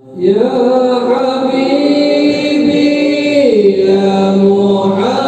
Ya Habibi ya Muhammad.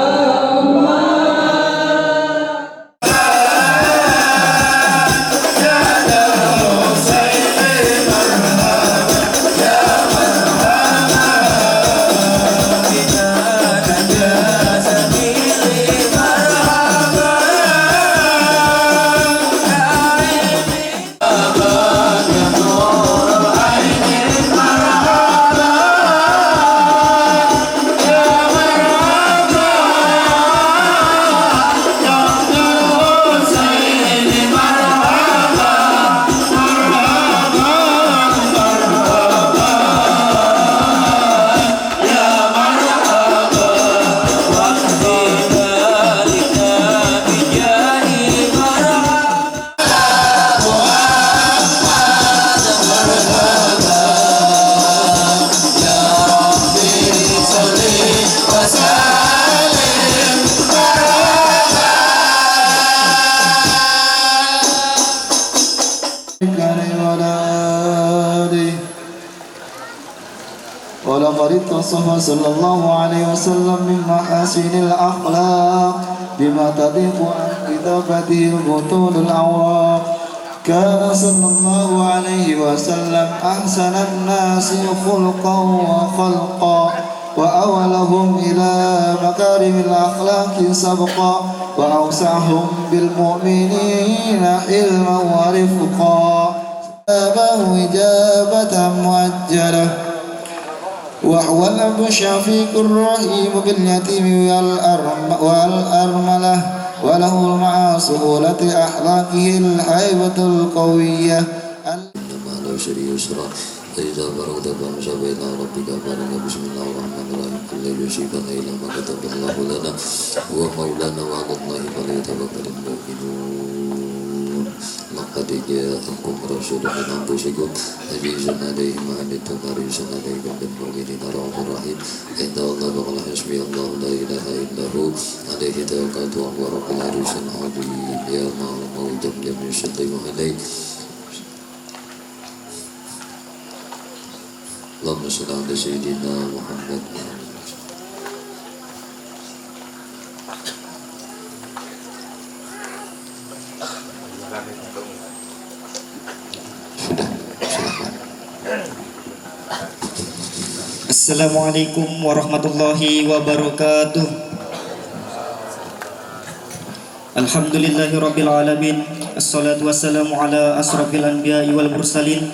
ولقد اتصف صلى الله عليه وسلم من محاسن الأخلاق بما تضيق عن كتابته البطون الأوراق. كان صلى الله عليه وسلم أحسن الناس خلقا وخلقا وأولهم إلى مكارم الأخلاق سبقا وأوسعهم بالمؤمنين حلما ورفقا. أباه إجابة مؤجلة وهو الأب الشفيق الرحيم باليتيم والأرملة وله مع سهولة أخلاقه الهيبة القوية. إنما لا شيء يسرا فإذا فرغت فانصب إلى ربك فارغب. بسم الله الرحمن الرحيم. قل لا يصيبنا إلا ما كتب الله لنا هو مولانا وعلى الله فليتوكل المؤمنون. لقد جاءكم رسول من أنفسكم عزيز عليه ما عنتم حريص عليكم بالمؤمنين رؤوف رحيم. إن الله وقال حسبي الله لا إله إلا هو عليه توكلت وهو رب العرش العظيم. يا موت لم يسلم عليه اللهم صل على سيدنا محمد. Assalamualaikum warahmatullahi wabarakatuh. Alhamdulillahirabbil alamin. Assalatu wassalamu ala asrafil anbiya'i wal mursalin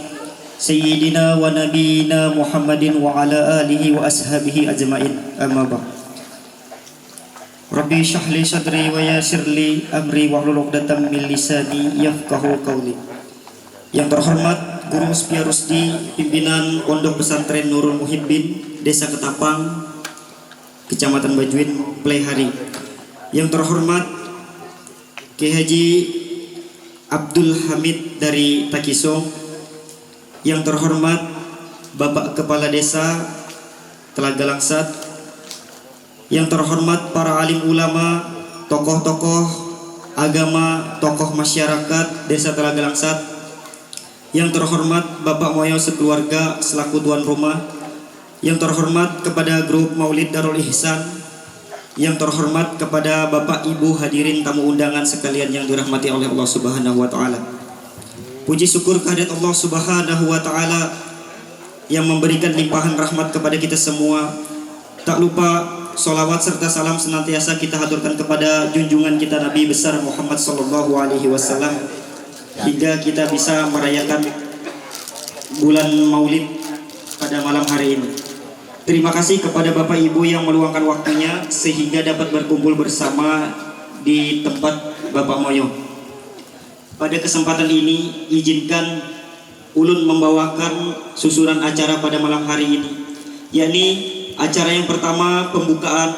sayyidina wa nabiyina Muhammadin wa ala alihi wa ashabihi ajmain. Amma ba'd. Rabbi shrah li sadri wa yassir li amri wahlul 'uqdatam min lisani yafqahu qawli. Yang terhormat Guru Uspia Rusdi, pimpinan Pondok Pesantren Nurul Muhibbin, Desa Ketapang, Kecamatan Bajuin, Plehari. Yang terhormat Kiai Haji Abdul Hamid dari Takiso. Yang terhormat Bapak Kepala Desa Telaga Langsat. Yang terhormat para alim ulama, tokoh-tokoh agama, tokoh masyarakat Desa Telaga Langsat. Yang terhormat Bapak Moyo sekeluarga selaku tuan rumah. Yang terhormat kepada grup Maulid Darul Ihsan. Yang terhormat kepada Bapak Ibu hadirin tamu undangan sekalian yang dirahmati oleh Allah Subhanahu wa taala. Puji syukur kehadirat Allah Subhanahu wa taala yang memberikan limpahan rahmat kepada kita semua. Tak lupa sholawat serta salam senantiasa kita haturkan kepada junjungan kita Nabi besar Muhammad sallallahu alaihi wasallam hingga kita bisa merayakan bulan Maulid pada malam hari ini. Terima kasih kepada Bapak Ibu yang meluangkan waktunya sehingga dapat berkumpul bersama di tempat Bapak Moyo. Pada kesempatan ini izinkan ulun membawakan susunan acara pada malam hari ini, yakni acara yang pertama pembukaan,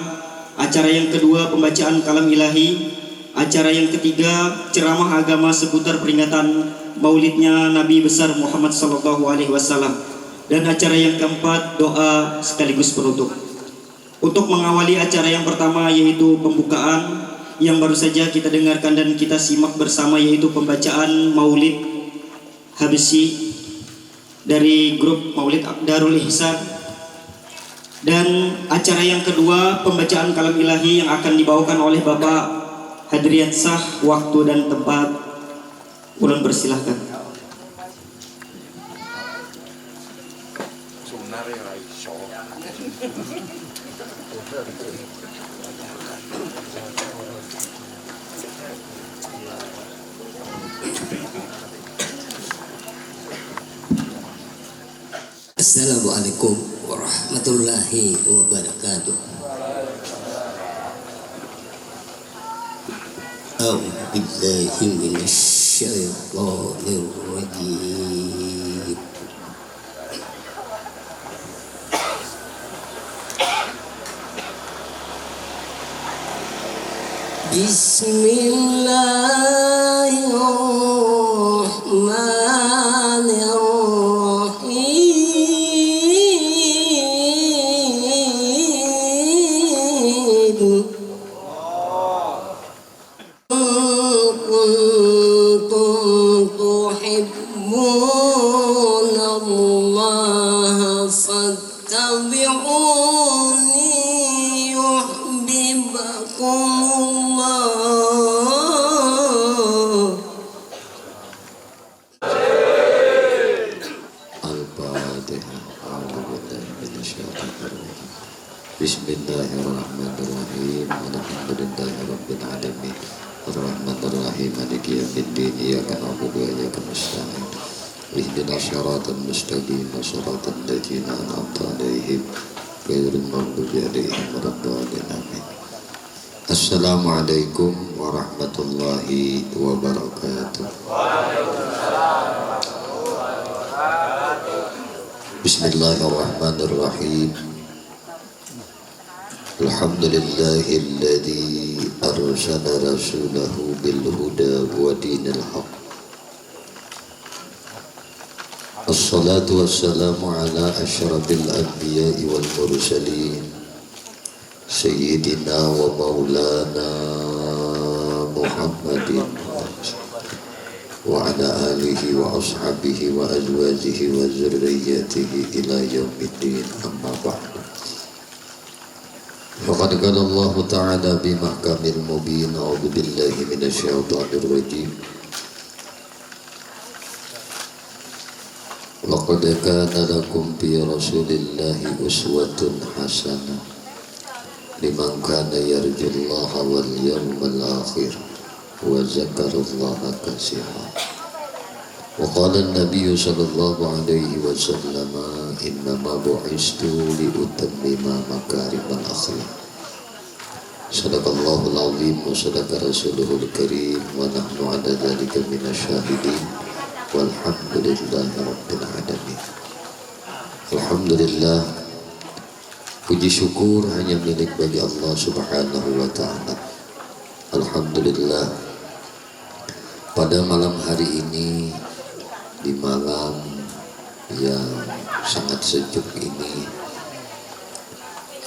acara yang kedua pembacaan kalam ilahi, acara yang ketiga ceramah agama seputar peringatan Maulidnya Nabi besar Muhammad sallallahu alaihi wasallam, dan acara yang keempat doa sekaligus penutup. Untuk mengawali acara yang pertama yaitu pembukaan yang baru saja kita dengarkan dan kita simak bersama, yaitu pembacaan Maulid Habsyi dari grup Maulid Darul Ihsan. Dan acara yang kedua pembacaan kalam ilahi yang akan dibawakan oleh Bapak Hadriat Sah. Waktu dan tempat ulun persilahkan. Assalamualaikum warahmatullahi wabarakatuh. A'udzu billahi minasy syaithanir rajim. Bismillahirrahmanirrahim. Kuntum tuhibbunallaha fattabi'uni yuhibbukumullah. Al-Fatihah. A'udzubillahi minasyaitonir rajim. Bismillahirrahmanirrahim. Alhamdulillahirabbil alamin. Ar-Rahmanir-Rahim. Maliki yaumiddin. Iyyaka na'budu wa iyyaka nasta'in. Ihdinas siratal mustaqim. Shiratal ladzina an'amta 'alaihim ghairil maghdubi 'alaihim waladdallin. Amin. Assalamualaikum warahmatullahi wabarakatuh. Bismillahirrahmanirrahim. Alhamdulillahilladzi arsala rasulahu bil huda wa dinil haq. Assalatu wassalamu ala asyrafil anbiya'i wal mursalin Sayyidina wa maulana Muhammadin wa ala alihi wa ashabihi wa azwajihi wa zurriyyatihi ila yaumiddin, amma ba'du. Faqad qala Allah ta'ala bi mahkamil mubin. A'udzu billahi minasy syaithanir rajim. Laqad kana lakum fi Rasulillahi uswatun hasanah liman kana yarjullaha wal yawmal akhir wa dzakarallaha katsiran. Wa qala an-nabiy sallallahu alaihi wasallam innama bu'istu li utammima makarimal akhlaq. Sadaqallahul azim wa sadaqa rasuluhul karim wa nahnu ala dzalika minasyahidin walhamdulillahi rabbil alamin. Alhamdulillah, puji syukur hanya milik bagi Allah subhanahu wa ta'ala. Alhamdulillah, pada malam hari ini, di malam yang sangat sejuk ini,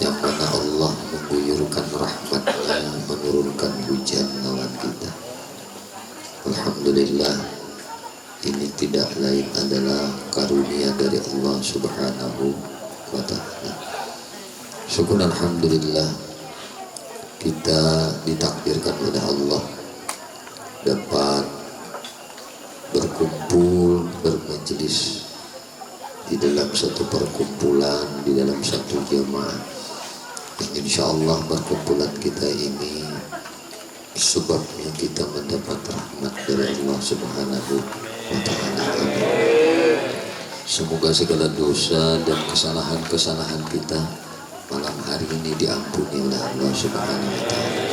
yang mana Allah mengguyurkan rahmatnya, menurunkan hujan lawan kita. Alhamdulillah, ini tidak lain adalah karunia dari Allah subhanahu wa ta'ala. Syukur alhamdulillah, kita ditakdirkan oleh Allah dapat berkumpul, bermajelis di dalam satu perkumpulan, di dalam satu jamaah. Insya Allah perkumpulan kita ini sebabnya kita mendapat rahmat dari Allah subhanahu wa ta'ala. Semoga segala dosa dan kesalahan-kesalahan kita malam hari ini diampuni oleh Allah subhanahu wa ta'ala,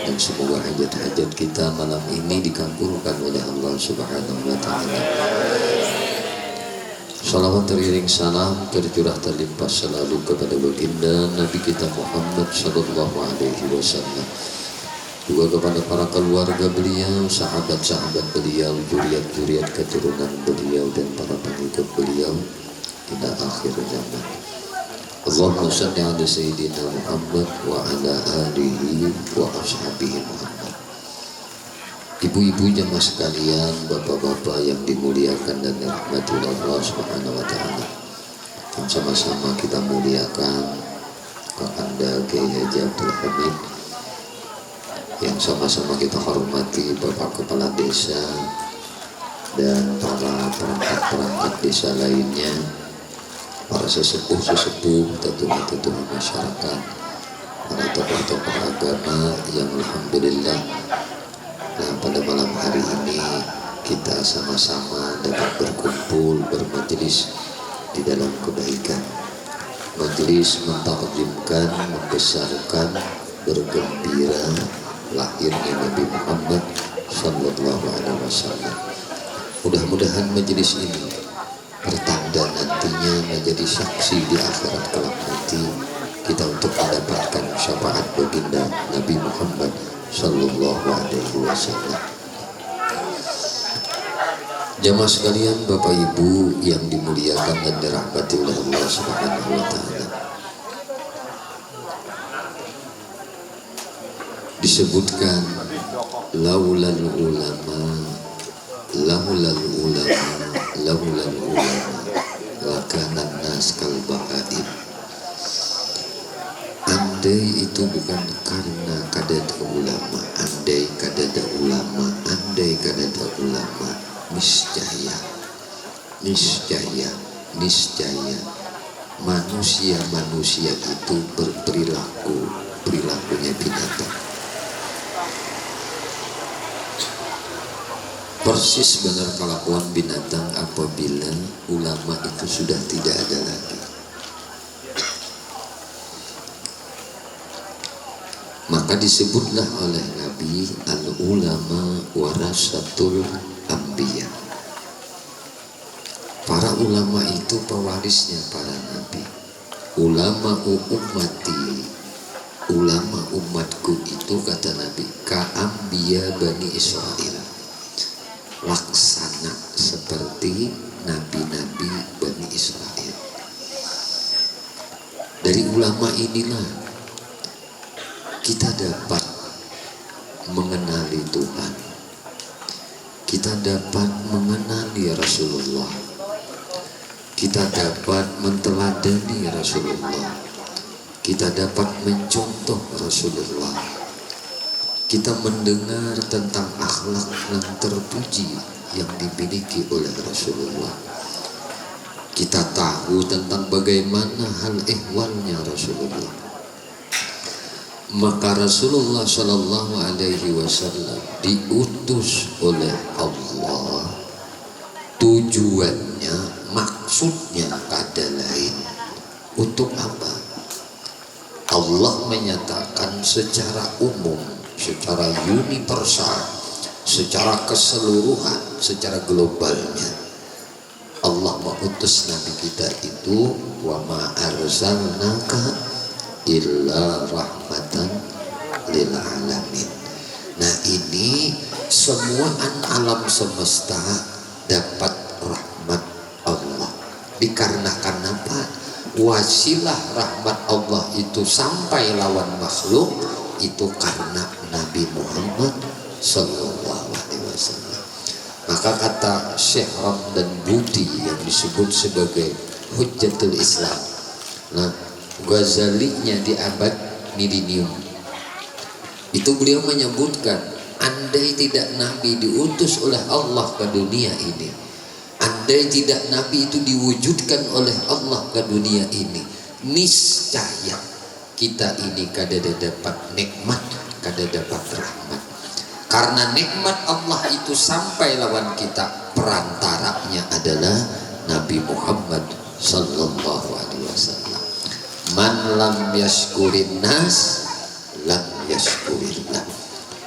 dan semoga hajat-hajat kita malam ini dikabulkan oleh Allah subhanahu wa ta'ala. Salawat teriring salam tercurah terlimpah selalu kepada baginda Nabi kita Muhammad sallallahu alaihi wasallam, juga kepada para keluarga beliau, sahabat-sahabat beliau, zuriat-zuriat keturunan beliau, dan para pengikut beliau hingga akhir zaman. Allahumma salli ala Sayyidina Muhammad wa ala alihi wa ashabihi Muhammad. ibu-ibu jemaah sekalian, bapak-bapak yang dimuliakan dan dirahmati oleh Allah Subhanahu wa taala. Sama-sama kita muliakan Kakanda Kiai Haji Abdul Hamid, yang sama-sama kita hormati Bapak Kepala Desa dan para perangkat-perangkat desa lainnya, para sesepuh-sesepuh, tetua-tetua masyarakat, para tokoh-tokoh agama yang alhamdulillah pada malam hari ini kita sama-sama dapat berkumpul bermajelis di dalam kebaikan. Majelis mentakjimkan, membesarkan, bergembira lahirnya Nabi Muhammad sallallahu alaihi wasallam. Mudah-mudahan majelis ini pertanda nantinya menjadi saksi di akhirat kelak nanti kita untuk mendapatkan syafaat baginda Nabi Muhammad sallallahu alaihi wasallam. Jamaah sekalian, Bapak Ibu yang dimuliakan dan dirahmati oleh Allah Subhanahu wa taala. Disebutkan laulal ulama lakanan nas kal bahaim. Andai itu bukan karena kadada ulama, andai kadada ulama, niscaya manusia itu perilakunya binatang. Persis benar kelakuan binatang apabila ulama itu sudah tidak ada lagi. Maka disebutlah oleh Nabi al-ulama warasatul anbiya. Para ulama itu pewarisnya para nabi. Ulama ummati, ulama umatku itu kata Nabi ka'ambiya Bani Israel, laksana seperti nabi-nabi Bani Israel. Dari ulama inilah kita dapat mengenali Tuhan, kita dapat mengenali Rasulullah, kita dapat menteladani Rasulullah, kita dapat mencontoh Rasulullah, kita mendengar tentang akhlak yang terpuji yang dimiliki oleh Rasulullah, kita tahu tentang bagaimana hal ehwalnya Rasulullah. Maka Rasulullah Shallallahu Alaihi Wasallam diutus oleh Allah, tujuannya, maksudnya kada lain. Untuk apa? Allah menyatakan secara umum, secara universal, secara keseluruhan, secara globalnya, Allah mengutus Nabi kita itu wa ma arsalnaka illa rahmatan lil alamin. Nah, ini semua alam semesta dapat rahmat Allah. Dikarenakan apa? Wasilah rahmat Allah itu sampai lawan makhluk itu karena Nabi Muhammad sallallahu alaihi wasallam. Maka kata Syekh Ramdan Budi yang disebut sebagai Hujjatul Islam, nah Ghazali-nya di abad milenium itu beliau menyebutkan, andai tidak Nabi diutus oleh Allah ke dunia ini, andai tidak Nabi itu diwujudkan oleh Allah ke dunia ini, niscaya kita ini kada dapat nikmat, kada dapat rahmat. Karena nikmat Allah itu sampai lawan kita, perantaranya adalah Nabi Muhammad sallallahu alaihi wasallam. Man lam yashkurin nas lam yashkurillah.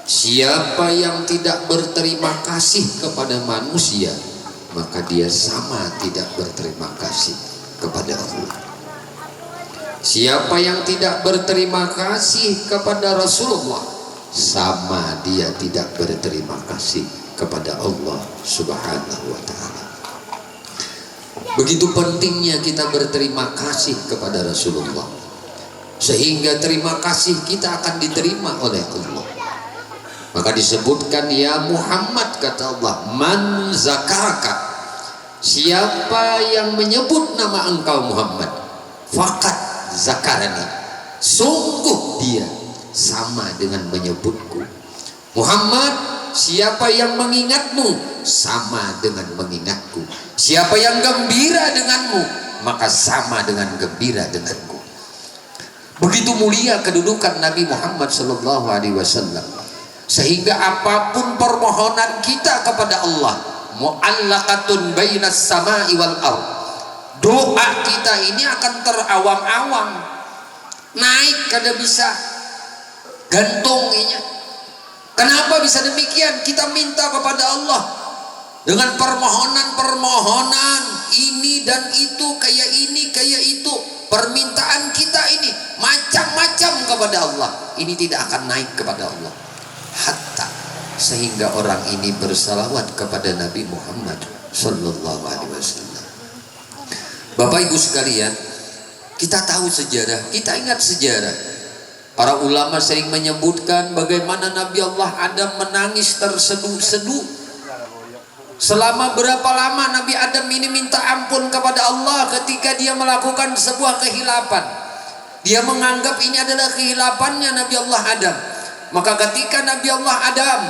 Siapa yang tidak berterima kasih kepada manusia, maka dia sama tidak berterima kasih kepada Allah. Siapa yang tidak berterima kasih kepada Rasulullah, sama dia tidak berterima kasih kepada Allah Subhanahu wa ta'ala. Begitu pentingnya kita berterima kasih kepada Rasulullah, sehingga terima kasih kita akan diterima oleh Allah. Maka disebutkan, ya Muhammad, kata Allah, man zakaraka, siapa yang menyebut nama engkau Muhammad, fakat zakarani, sungguh dia sama dengan menyebutku. Muhammad, siapa yang mengingatmu sama dengan mengingatku. Siapa yang gembira denganmu, maka sama dengan gembira denganku. Begitu mulia kedudukan Nabi Muhammad SAW, sehingga apapun permohonan kita kepada Allah, mu'allaqatun bainas sama'i wal ardh, doa kita ini akan terawang-awang, naik kada bisa gantunginya. Kenapa bisa demikian? Kita minta kepada Allah dengan permohonan-permohonan ini dan itu, kayak ini kayak itu. Permintaan kita ini macam-macam kepada Allah, ini tidak akan naik kepada Allah hatta sehingga orang ini bersalawat kepada Nabi Muhammad sallallahu alaihi wasallam. Bapak Ibu sekalian, kita tahu sejarah, kita ingat sejarah. Para ulama sering menyebutkan bagaimana Nabi Allah Adam menangis terseduh-seduh. Selama berapa lama Nabi Adam ini minta ampun kepada Allah ketika dia melakukan sebuah kehilapan. Dia menganggap ini adalah kehilapannya Nabi Allah Adam. Maka ketika Nabi Allah Adam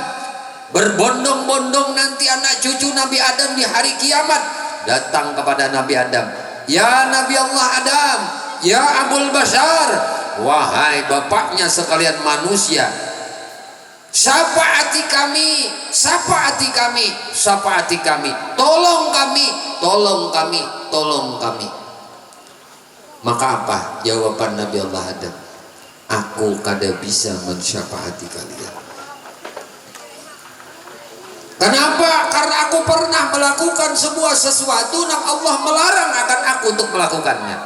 berbondong-bondong nanti anak cucu Nabi Adam di hari kiamat, datang kepada Nabi Adam, ya Nabi Allah Adam, ya Abul Bashar, wahai bapaknya sekalian manusia, syafaati kami, syafaati kami, syafaati kami, tolong kami, tolong kami, tolong kami. Maka apa jawaban Nabi Allah Adam? Aku kada bisa mensyafaati kalian. Kenapa? Karena aku pernah melakukan sebuah sesuatu yang Allah melarang akan aku untuk melakukannya.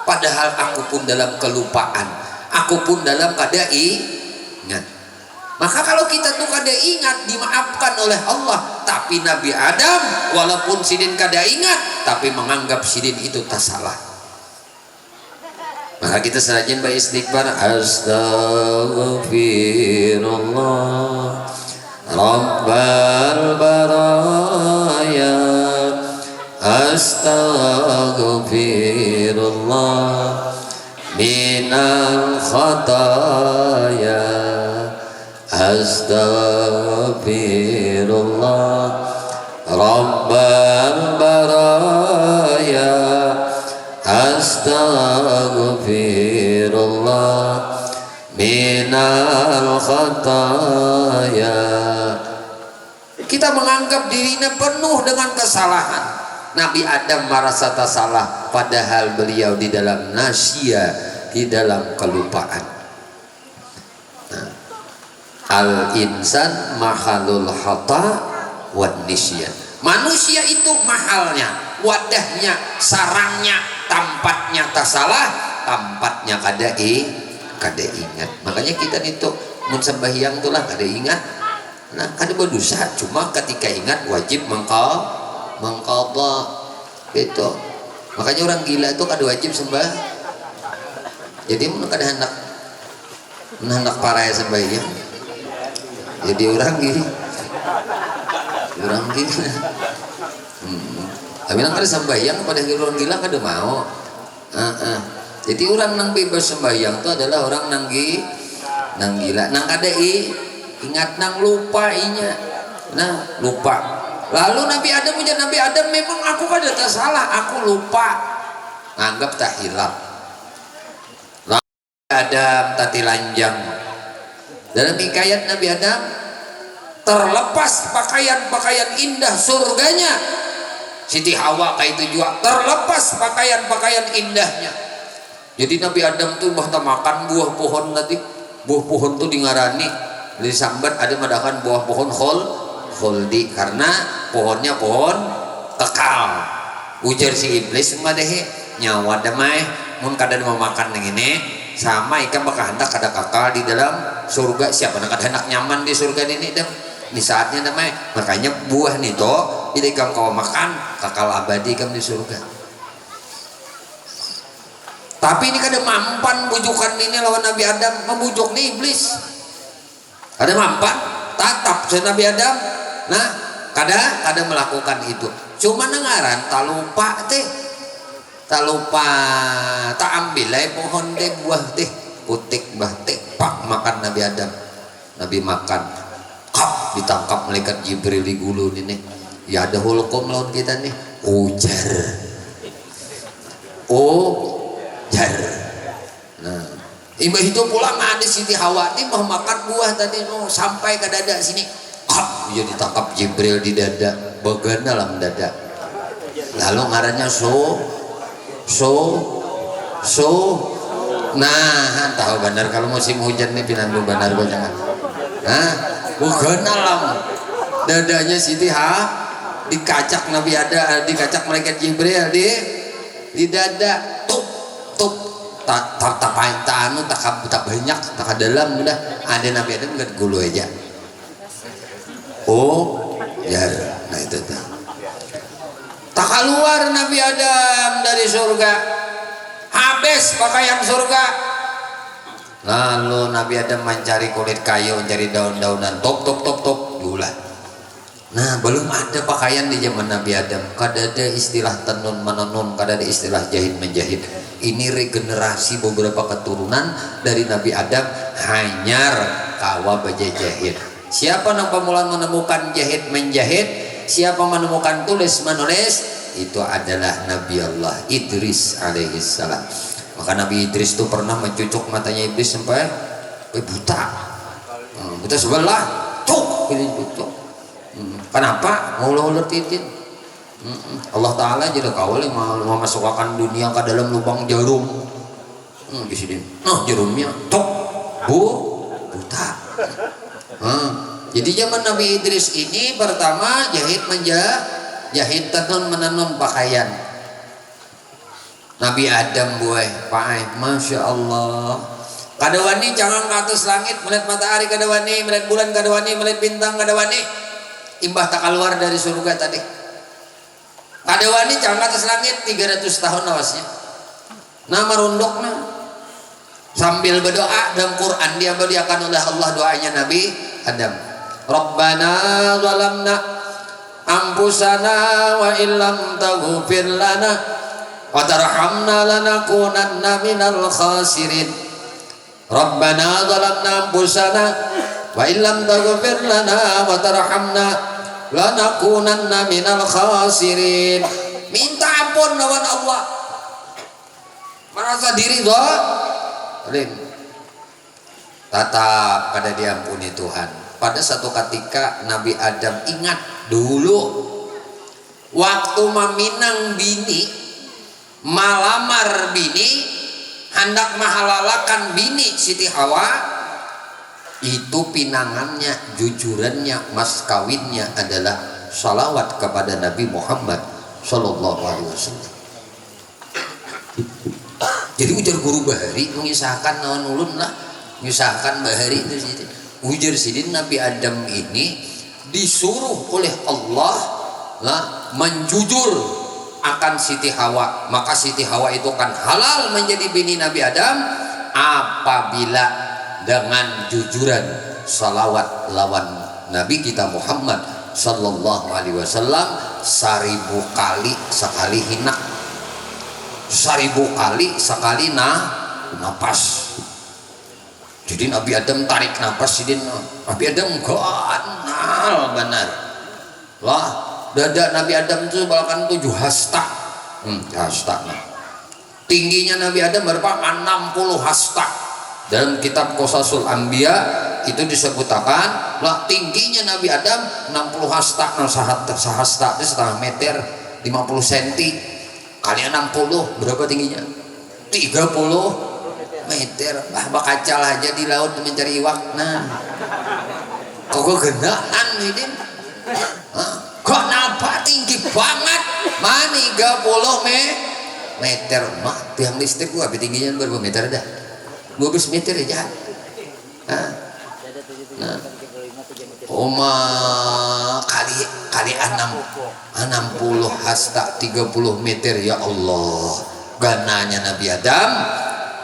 Padahal aku pun dalam kelupaan, aku pun dalam kada ingat. Maka kalau kita tuh kada ingat, dimaafkan oleh Allah. Tapi Nabi Adam walaupun sidin kada ingat, tapi menganggap sidin itu tak salah. Maka kita saja beristighfar, astaghfirullah Rabbal baraya, astaghfirullah minal khataya, astaghfirullah Rabbal baraya, astaghfirullah minal khataya. Kita menganggap dirinya penuh dengan kesalahan. Nabi Adam merasa tak salah, padahal beliau di dalam nasya, di dalam kelupaan. Nah, al-insan mahalul khata wa nisyan. Manusia itu mahalnya, wadahnya, sarangnya, tampatnya tak salah, tampatnya kada ingat. Makanya kita itu mun sembahyang itulah kada ingat. Nah, kada berdosa, cuma ketika ingat wajib mengqadha gitu. Makanya orang gila itu kada wajib sembah. Jadi mun kada hendak paraya sembahyang. Jadi orang gila. Tapi nang kada sembahyang pada orang gila kada mau. Jadi orang nang bebas sembahyang itu adalah orang nang gila, nang kada ingat, nang lupa inya. Nah, lupa. Lalu Nabi Adam punya Nabi Adam, memang aku kada tak salah, aku lupa. Anggap tak hilap. Lalu Adam tati lanjang. Dalam hikayat Nabi Adam, terlepas pakaian-pakaian indah surganya, Siti Hawa kayak itu juga terlepas pakaian-pakaian indahnya. Jadi Nabi Adam tuh bahkan makan buah pohon tadi, buah pohon tuh dingarani disambat ada madakan buah pohon kholdi, karena pohonnya pohon kekal. Ujar si iblis madehe nyawa damai mun kada mau makan yang ini sama ikan bakal hendak kada kekal di dalam surga. Siapa nak kada hendak nyaman di surga ini dam di saatnya damai. Makanya buah nih toh jadi kamu kau makan kekal abadi kamu di surga. Tapi ini kada mampan bujukan ini lawan Nabi Adam, membujuk nih iblis. Ada mampan, tatap si Nabi Adam. Nah, kada melakukan itu. Cuma nengaran tak lupa teh. Tak lupa tak ambil pohon teh buah teh putik bah teh pak makan Nabi Adam. Nabi makan. Kap ditangkap malaikat Jibril di gulu ini. Ya ada hulkum lawan kita nih. Ujar. Ujar. Nah, imbah itu pulang ada Siti Hawa nih mau makan buah tadi sampai ke dada sini. Kap dia ditangkap Jibril di dada, bagian dalam dada. Lalu ngarannya nah tahu benar kalau musim hujan nih pinandu benar gue jangan. Nah, bagian dalam dadanya Siti Hawa dikacak Nabi ada dikacak malaikat Jibril di dada tup tak banyak tak dalam udah ada Nabi Adam nggak gulu aja. Ya nah itu tak keluar Nabi Adam dari surga, habis pakaian surga. Lalu Nabi Adam mencari kulit kayu, mencari daun-daunan, top diulah. Nah, belum ada pakaian di zaman Nabi Adam. Kada ada istilah tenun menenun, kada ada istilah jahit menjahit. Ini regenerasi beberapa keturunan dari Nabi Adam hanyar kawa baja jahit. Siapa yang pemulaan menemukan jahit menjahit, siapa menemukan tulis menulis, itu adalah Nabi Allah Idris alaihissalam. Maka Nabi Idris itu pernah mencucuk matanya iblis sampai buta. Buta sebelah, cuk, ini cucuk. Kenapa? Ngulur-ngulur titin. Allah Ta'ala jadi kawal yang mau masukkan dunia ke dalam lubang jarum. Di sini. Nah jarumnya tok buta. Jadi zaman Nabi Idris ini pertama jahit tenun menenun pakaian. Nabi Adam buai pakai, masya Allah. Kadawani jangan ke atas langit melihat matahari, kadawani melihat bulan, kadawani melihat bintang, kadawani. Imbah tak keluar dari surga tadi. Kadawani jangan ke atas langit 300 tahun awasnya. Nah merunduknya sambil berdoa dalam Quran dia berdiakan oleh Allah doanya Nabi Adam. Rabbana zalamna anfusana wa illam taghfir lana wa tarhamna lanakunanna minal khasirin. Rabbana zalamna anfusana wa illam taghfir lana wa tarhamna lanakunanna minal khasirin. Minta ampun lawan Allah, merasa diri zalim, tetap pada diampuni Tuhan. Pada satu ketika Nabi Adam ingat dulu waktu meminang bini, malamar bini, hendak mahalalakan bini Siti Hawa, itu pinangannya, jujurannya, mas kawinnya adalah salawat kepada Nabi Muhammad Sallallahu Alaihi Wasallam. Jadi ujar guru Bahari mengisahkan nawan ulun lah, mengisahkan Bahari itu sini. Ujar sini Nabi Adam ini disuruh oleh Allah lah menjujur akan Siti Hawa, maka Siti Hawa itu kan halal menjadi bini Nabi Adam apabila dengan jujuran salawat lawan Nabi kita Muhammad Sallallahu Alaihi Wasallam 1000 kali sekali hina, 1000 kali sekali napas. Jadi Nabi Adam tarik napas, jadi Nabi Adam ganal benar lah. Dada Nabi Adam itu bahkan 7 hasta. Hasta. Tingginya Nabi Adam berapa? 60 hasta. Dalam kitab Qasasul Anbiya itu disebutkan lah tingginya Nabi Adam 60 hasta. Nah, sahasta itu setengah meter, 50 cm kali 60 berapa tingginya? 30 meter. Bakacal aja di laut mencari iwak. Nah, kok gendaan ini? Kok nampak tinggi banget? Mani 30 meter. Mah, tiang listrik gua tingginya berapa meter dah? 12 meter aja. Nah, Oma kali 60 hasta 30 meter, ya Allah. Gananya Nabi Adam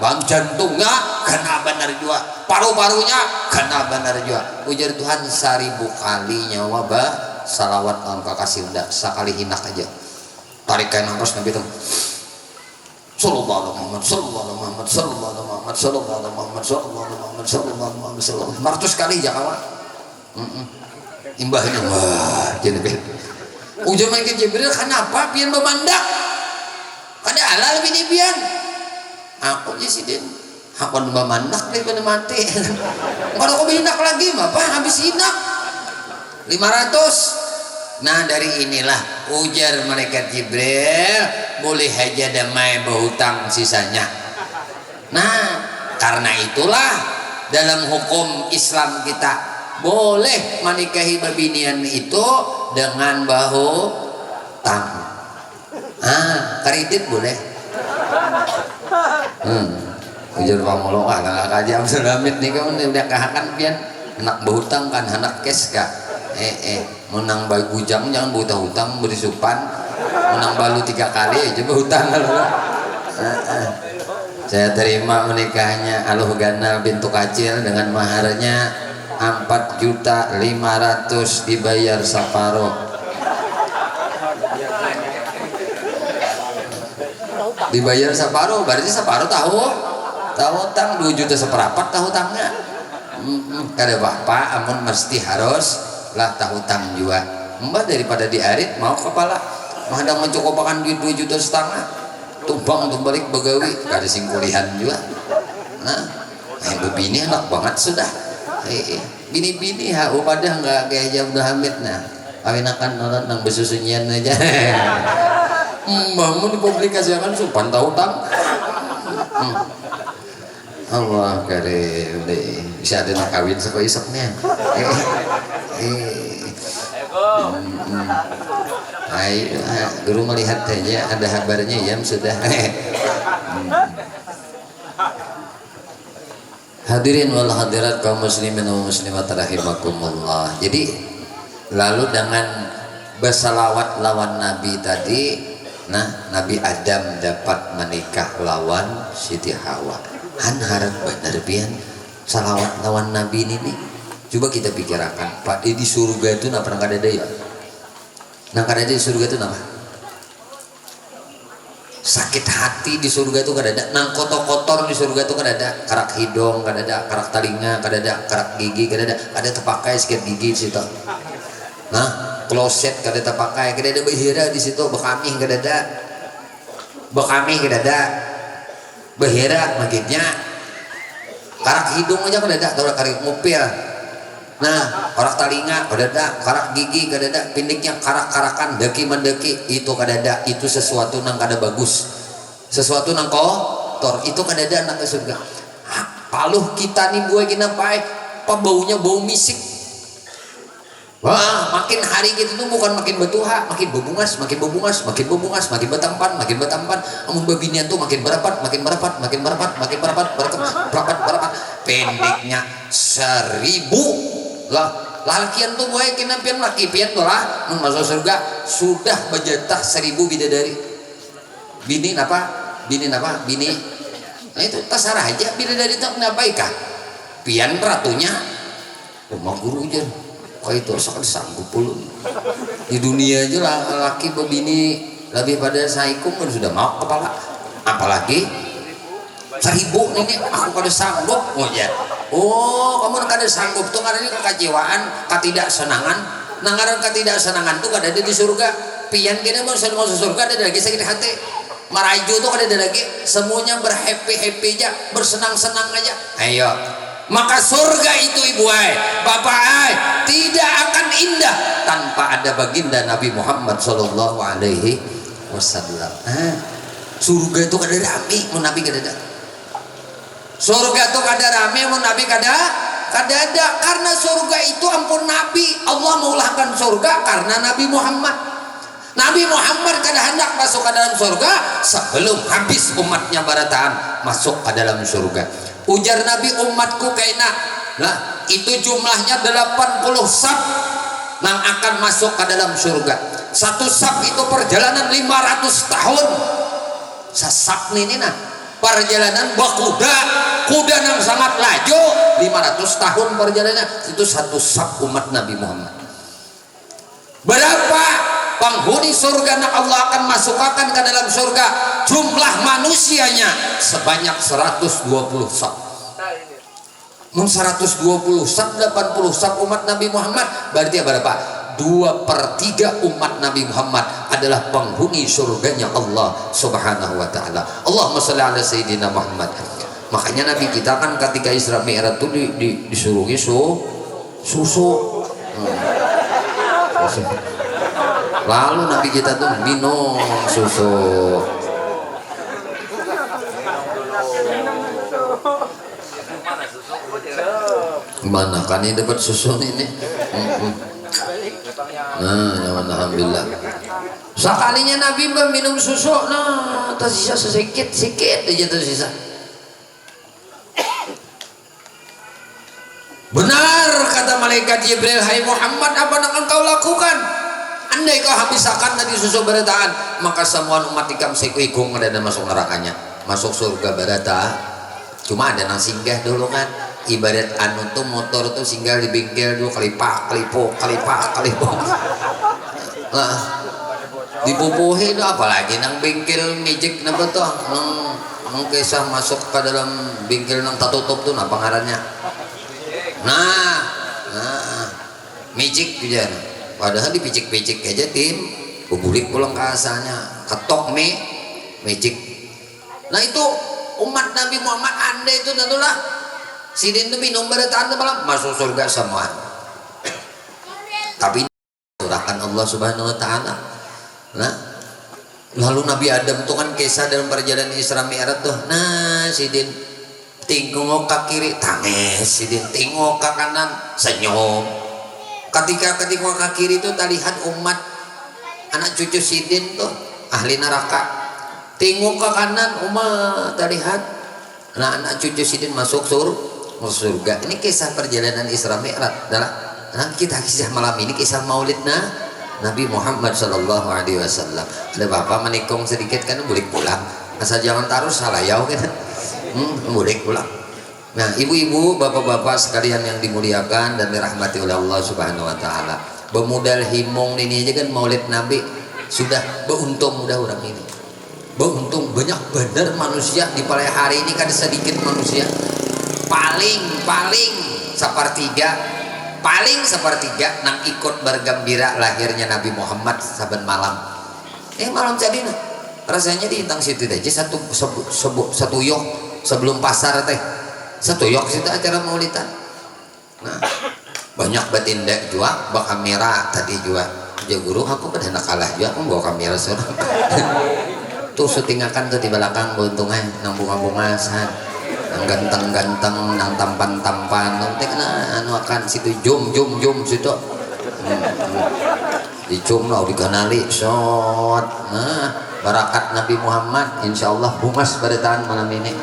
bang jantungnya kena benar juga, paru-parunya kena benar juga. Ujar Tuhan 1000 kali nyawa salawat lawan kakasih udah sekali hinak aja. Tarik kain nafas Nabi itu. Sallallahu alaihi Muhammad, sallallahu alaihi Muhammad, sallallahu alaihi Muhammad, sallallahu alaihi Muhammad, sallallahu alaihi Muhammad, sallallahu alaihi Muhammad, sallallahu 100 kali jangan. Imbahnya wah jadi ujar mereka Jibril kenapa pian memandak? Kada halal bini pian. Aku jisidin. Aku memandak daripada mati. Kalau aku hinak lagi, apa habis hinak 500. Nah dari inilah ujar malaikat Jibril boleh aja damai berhutang sisanya. Nah karena itulah dalam hukum Islam kita boleh menikahi babinian itu dengan berhutang. Kredit boleh. Ujar pamolo nggak kaji Abdul Hamid nih kamu udah kahakan pian anak berhutang kan anak kes kak. Menang bayi bujang jangan hutang berisupan menang balu 3 kali aja berhutang kalau saya terima menikahnya Aluh Gana bintu Kacil dengan maharnya 4.500.000 dibayar separuh. Dibayar separuh berarti separuh tahu utang 2 juta seperempat tahu utangnya. Kada bapak amun mesti harus lah tahu utang juga mbak daripada diarit mau kepala mahadang mencukupakan duit 2,5 juta tumpang untuk balik begawi kada sing kulihan juga. Nah bini enak banget sudah bini-bini pada nggak kayak Abdul Hamid. Nah kawinakan nolak nang besusunyian aja bangun dipublikasikan supan tahu utang. Allah karim deh bisa ada nak kawin sampai isoknya. Ayo guru melihat aja ada kabarnya ya sudah. Hadirin wal hadirat kaum muslimin wa muslimat rahimakumullah. Jadi lalu dengan bersalawat lawan Nabi tadi, nah Nabi Adam dapat menikah lawan Siti Hawa. Harap benar pian salawat lawan Nabi ini nih. Coba kita pikirkan Pak di surga itu nggak pernah ada ya. Nah kada ada di surga itu apa? Sakit hati di surga itu kada ada. Nang kotor-kotor di surga itu kada ada. Karak hidung kada ada, karak telinga kada ada, karak gigi kada ada. Ada terpakai sikat gigi di situ. Nah kloset kada terpakai, kada ada behira di situ, bekami kada ada. Bekami kada ada. Behira maksudnya karak hidung aja kada ada, tahu karak ngupil. Nah karak telinga kada ada, karak gigi kada ada, pindiknya karak-karakan deki mendeki itu kada ada. Itu sesuatu nang kada bagus, sesuatu nang kotor itu kada ada nang surga. Paluh kita nih gue kena pae apa baunya bau misik. Wah, makin hari gitu tuh bukan makin betuha, makin bebungas, makin bebungas, makin bebungas, makin betampan, makin betampan. Amun babinian tuh makin berapat, makin berapat, makin berapat, makin berapat, berapat. Pendeknya 1000 lah. Lakian tuh gue kena pian laki pian tuh lah, masuk surga sudah berjatah 1000 bidadari. Bini apa? Bini apa? Bini. Nah itu terserah aja bidadari itu kenapa ikah? Pian ratunya, rumah guru aja. Kok itu sangat sanggup puluh di dunia aja lah laki begini lebih pada saikum kan sudah mau kepala apalagi 1000 ini aku kada sanggup kamu kada sanggup tuh karena ini kekecewaan ketidaksenangan nangaran ketidaksenangan tuh kada ada di surga pian kena mau masuk surga ada lagi sakit hati marajo tuh kada ada lagi semuanya berhappy aja bersenang-senang aja. Ayo maka surga itu ibu bapak tidak akan indah tanpa ada baginda Nabi Muhammad Sallallahu Alaihi Wasallam. Surga itu kada rame mun Nabi kada ada. Surga itu kada rame mun Nabi kada ada karena surga itu ampun Nabi Allah maulahkan surga karena Nabi Muhammad. Nabi Muhammad kada hendak masuk ke dalam surga sebelum habis umatnya barataan masuk ke dalam surga. Ujar Nabi umatku kaina lah itu jumlahnya 80 sab yang akan masuk ke dalam surga. Satu sab itu perjalanan 500 tahun. Sasab ini nah perjalanan kuda yang sangat laju 500 tahun perjalanan itu satu sab umat Nabi Muhammad. Berapa penghuni surga yang Allah akan masukkan ke dalam surga, jumlah manusianya sebanyak 120 sab. 120 sab, 80 sab umat Nabi Muhammad, berarti berapa? 2/3 umat Nabi Muhammad adalah penghuni surganya Allah Subhanahu wa ta'ala. Allahumma sholli ala sayyidina Muhammad. Makanya Nabi kita kan ketika Isra Mi'raj itu disuruhi susu. Lalu Nabi kita tuh minum susu. Gimana kan ini dapat susu ini? Nah, ya alhamdulillah. Sekalinya Nabi minum susu, nah tersisa sedikit aja tersisa. Benar kata malaikat Jibril, hai Muhammad, apa yang engkau lakukan? Andai kau habiskan tadi susu berataan, maka semua umat ikam sekuigung dan masuk nerakanya, masuk surga berata. Cuma ada nang singgah dulu kan, ibarat anu tuh motor tuh singgah di bengkel dulu kalipak nah, dipupuhi itu apalagi nang bengkel mijik napa tuh nang kisah masuk ke dalam bengkel nang tertutup tuh apa ngarannya, nah mijik juga, padahal dipicik-picik aja tim bubulik pulang ke asalnya ketok nih mijik. Nah itu umat Nabi Muhammad anda itu tentulah sidin itu minum berataan malam masuk surga semua. Tapi surahkan Allah Subhanahu wa ta'ala. Nah, lalu Nabi Adam itu kan kisah dalam perjalanan Isra Mi'raj tuh. Nah, sidin tengok ke kiri tangis, sidin tengok ke kanan senyum. Ketika tengok ke kiri itu terlihat umat anak cucu sidin tuh ahli neraka. Tengok ke kanan umat terlihat anak cucu sidin masuk surga. Ini kisah perjalanan Isra Mi'raj adalah kita kisah malam ini kisah maulidnya Nabi Muhammad Sallallahu Alaihi Wasallam. Ada bapak menikung sedikit kan boleh pulang, asal jangan taruh salayau kan, boleh pulang. Nah ibu-ibu bapak-bapak sekalian yang dimuliakan dan dirahmati oleh Allah Subhanahu Wa Taala, bermodal himung ini aja kan maulid Nabi sudah beruntung mudah orang ini. Beruntung banyak benar manusia di pada hari ini kan sedikit manusia paling sepertiga nang ikut bergembira lahirnya Nabi Muhammad saban malam. Malam jadi rasanya di intang situ aja satu yok sebelum pasar teh satu yok situ acara maulidan. Nah banyak batinda juga bawa kamera tadi juga guru aku pada nak kalah juga aku bawa kamera seorang tuh syutingakan tuh di belakang keuntungan nang bunga-bunga san nang ganteng-ganteng nang tampan-tampan nanti kena anu akan situ jum situ di jum lah dikenali shot. Nah barakat Nabi Muhammad insyaallah humas barataan malam ini,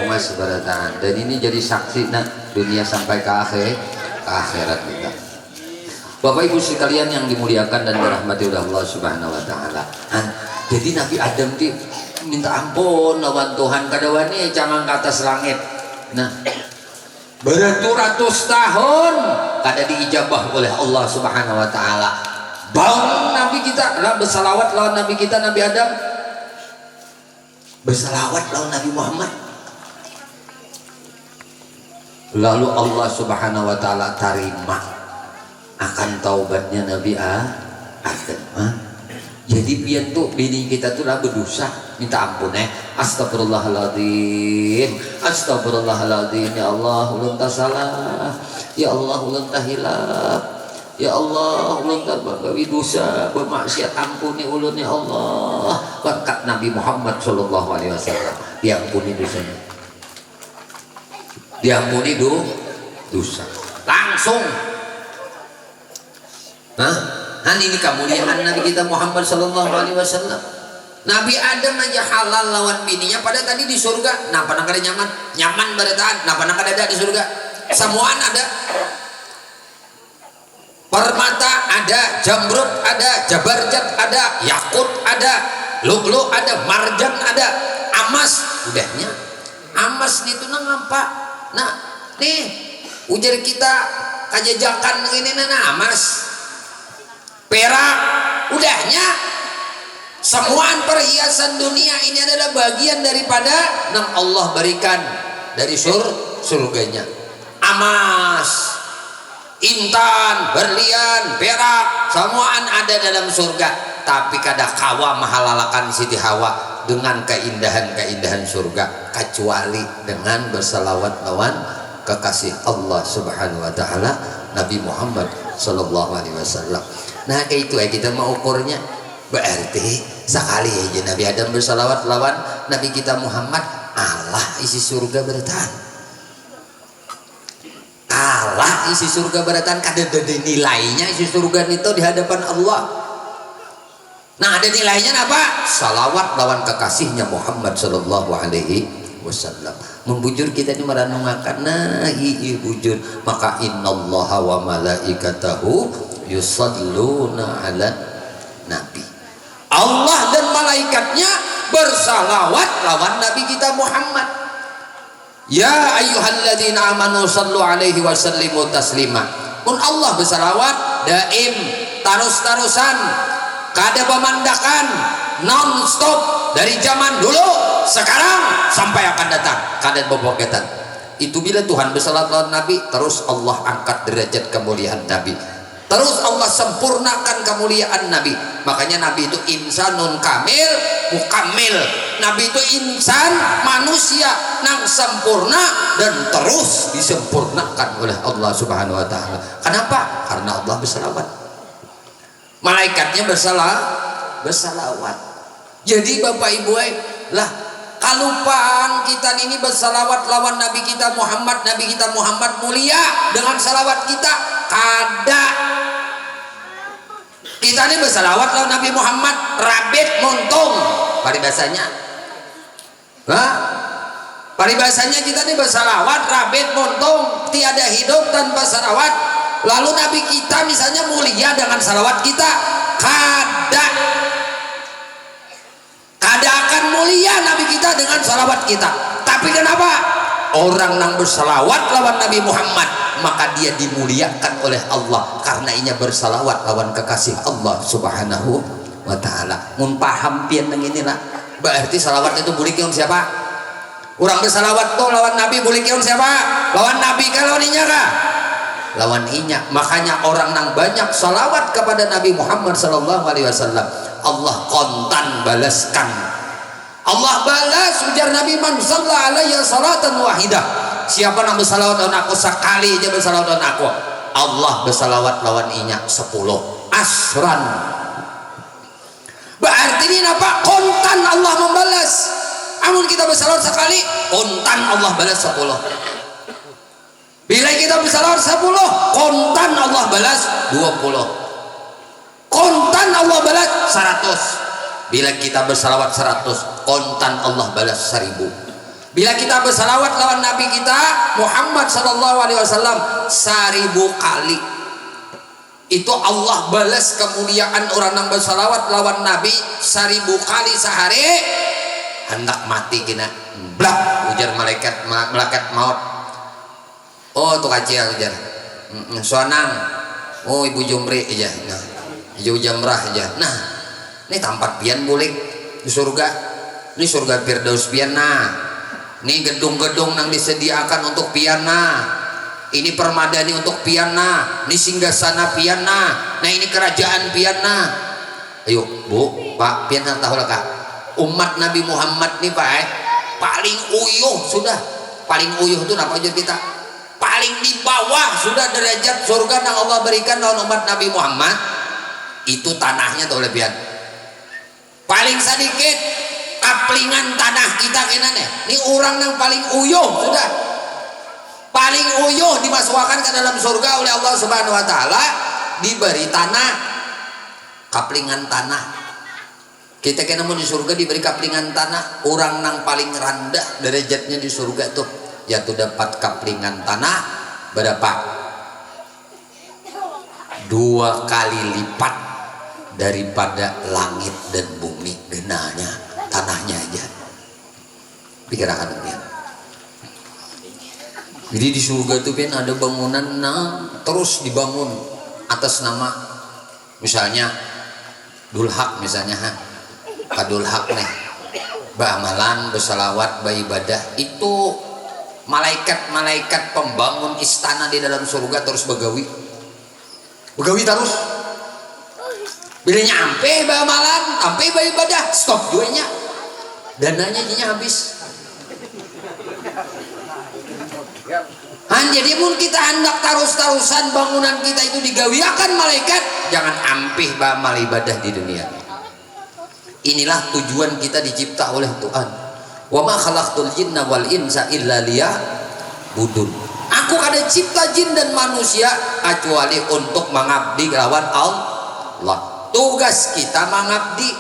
humas barataan, dan ini jadi saksi nah dunia sampai ke akhirat kita. Bapak Ibu sekalian yang dimuliakan dan dirahmati oleh Allah Subhanahu wa taala. Jadi Nabi Adam di minta ampun lawan Tuhan kadawani jangan ke atas langit. Nah beratus tahun kada diijabah oleh Allah Subhanahu wa taala. Bangun Nabi kita lah bersalawat lawan Nabi kita Nabi Adam, bersalawat lawan Nabi Muhammad. Lalu Allah Subhanahu wa taala terima akan taubatnya Nabi Adam. Jadi pian tuh bini kita tuh lah berdosa minta ampun astagfirullahaladzim ya Allah ulun tak salah ya Allah ulun tak hilaf ya Allah ulun tak bagawi dosa bermaksiat ampuni ulun ya Allah. Berkat Nabi Muhammad Sallallahu Alaihi Wasallam diampuni dosanya, diampuni dosa langsung. Ini kemuliaan Nabi kita Muhammad Sallallahu Alaihi Wasallam. Nabi Adam aja halal lawan bininya pada tadi di surga. Nah pernah kada nyaman berataan. Nah pernah kada ada di surga. Semuaan ada. Permata ada, jamrud ada, jabarjat ada, yakut ada. lu'lu' ada, marjan ada, amas udahnya. Amas itu nang apa? Nah, nih ujar kita kajajakan ini nah amas. Perak udahnya. Semuaan perhiasan dunia ini adalah bagian daripada yang Allah berikan dari surganya. Emas, intan, berlian, perak, semuaan ada dalam surga. Tapi kada kawa mahalalakan Siti Hawa dengan keindahan-keindahan surga, kecuali dengan berselawat lawan kekasih Allah Subhanahu wa taala, Nabi Muhammad sallallahu alaihi wasallam. Nah, kayak itu ya kita mau ukurnya. Berarti sekali aja Nabi Adam bersalawat lawan Nabi kita Muhammad, Allah isi surga bertahan. Allah isi surga bertahan, kada ada nilainya isi surga itu di hadapan Allah. Nah, ada nilainya apa? Salawat lawan kekasihnya Muhammad sallallahu alaihi wasallam. Membujur kita ini merenungkan, nah iya bujur. Maka innallaha wa malaikatahu yusalluna ala nabi. Allah dan malaikatnya bersalawat lawan Nabi kita Muhammad. Ya ayyuhalladzina amanu sallu alaihi wa sallimu taslima. Pun Allah bersalawat daim tarus-tarusan, kada pemandakan, non stop dari zaman dulu, sekarang sampai akan datang, kada boboketan. Itu bila Tuhan bersalawat lawan Nabi, terus Allah angkat derajat kemuliaan Nabi. Terus Allah sempurnakan kemuliaan Nabi. Makanya Nabi itu insanun kamil mukamil. Nabi itu insan manusia nang sempurna dan terus disempurnakan oleh Allah Subhanahu wa taala. Kenapa? Karena Allah bersalawat. Malaikatnya bersalawat. Jadi Bapak Ibu lah kalupaan kita ini bersalawat lawan Nabi kita Muhammad. Nabi kita Muhammad mulia dengan salawat kita. Kada kita ini bersalawat lawan Nabi Muhammad rabit muntung paribasanya. Nah, paribasanya kita ini bersalawat rabit muntung, tiada hidup tanpa salawat. Lalu Nabi kita misalnya mulia dengan salawat kita, kada akan mulia Nabi kita dengan salawat kita. Tapi kenapa? Orang yang bersalawat lawan Nabi Muhammad, maka dia dimuliakan oleh Allah karena ia bersalawat lawan kekasih Allah Subhanahu wa taala. Mun paham pian nang inilah. Berarti salawat itu boleh kion siapa? Orang bersalawat tuh lawan Nabi boleh kion siapa? Lawan Nabi kalau inya kah? Lawan inya. Makanya orang nang banyak salawat kepada Nabi Muhammad sallallahu alaihi wasallam, Allah kontan balaskan. Allah balas ujar Nabi, man shalla alayya salatan wahidah. Siapa yang bersalawat lawan aku sekali aja bersalawat lawan aku, Allah bersalawat lawan inya 10 asran. Berarti ini apa? Kontan Allah membalas. Amun kita bersalawat sekali, kontan Allah balas 10. Bila kita bersalawat 10, kontan Allah balas 20. Kontan Allah balas 100. Bila kita bersalawat 100, kontan Allah balas 1000. Bila kita bersalawat lawan Nabi kita Muhammad sallallahu alaihi wasallam 1000 kali, itu Allah balas kemuliaan orang yang bersalawat lawan Nabi 1000 kali sehari. Hendak mati kena blak ujar malaikat maut. Oh tuh kacil ujar soanang. Oh ibu jumri aja. Nah, ibu jamrah aja. Nah, ini tempat pian boleh di surga. Ini surga Firdaus pian. Nah, ini gedung-gedung yang disediakan untuk pian. Nah, ini permadani untuk pian. Nah, ini singgasana pian. Nah, ini kerajaan pian. Nah, ayo bu, pak, pian tahu lah kak. Umat Nabi Muhammad nih pak, paling uyuh sudah. Paling uyuh itu apa aja kita? Paling di bawah sudah derajat surga yang Allah berikan dalam umat Nabi Muhammad. Itu tanahnya tuh lebihan. Paling sedikit kaplingan tanah kita kenane. Ini orang yang paling uyuh sudah. Paling uyuh dimasukkan ke dalam surga oleh Allah Subhanahu wa taala, diberi tanah, kaplingan tanah. Kita kena mau di surga diberi kaplingan tanah. Orang yang paling rendah derajatnya di surga tuh yaitu dapat kaplingan tanah berapa? 2 kali lipat daripada langit dan bumi genanya tanahnya aja. Pikirkan pian. Jadi di surga tuh pian ada bangunan terus dibangun atas nama misalnya dulhak misalnya kadulhak nih ba'amalan bersalawat beribadah itu malaikat pembangun istana di dalam surga terus begawi terus bila nyampe ba'amalan sampai beribadah stop duanya dananya jadinya habis. Jadi mun kita hendak terus-terusan bangunan kita itu digawiakan malaikat, jangan ampih ba'amal ibadah di dunia. Inilah tujuan kita dicipta oleh Tuhan. Wa ma khalaqtul jinna wal insa illa liya'budun. Aku kada cipta jin dan manusia kecuali untuk mengabdi lawan Allah. Tugas kita mengabdi.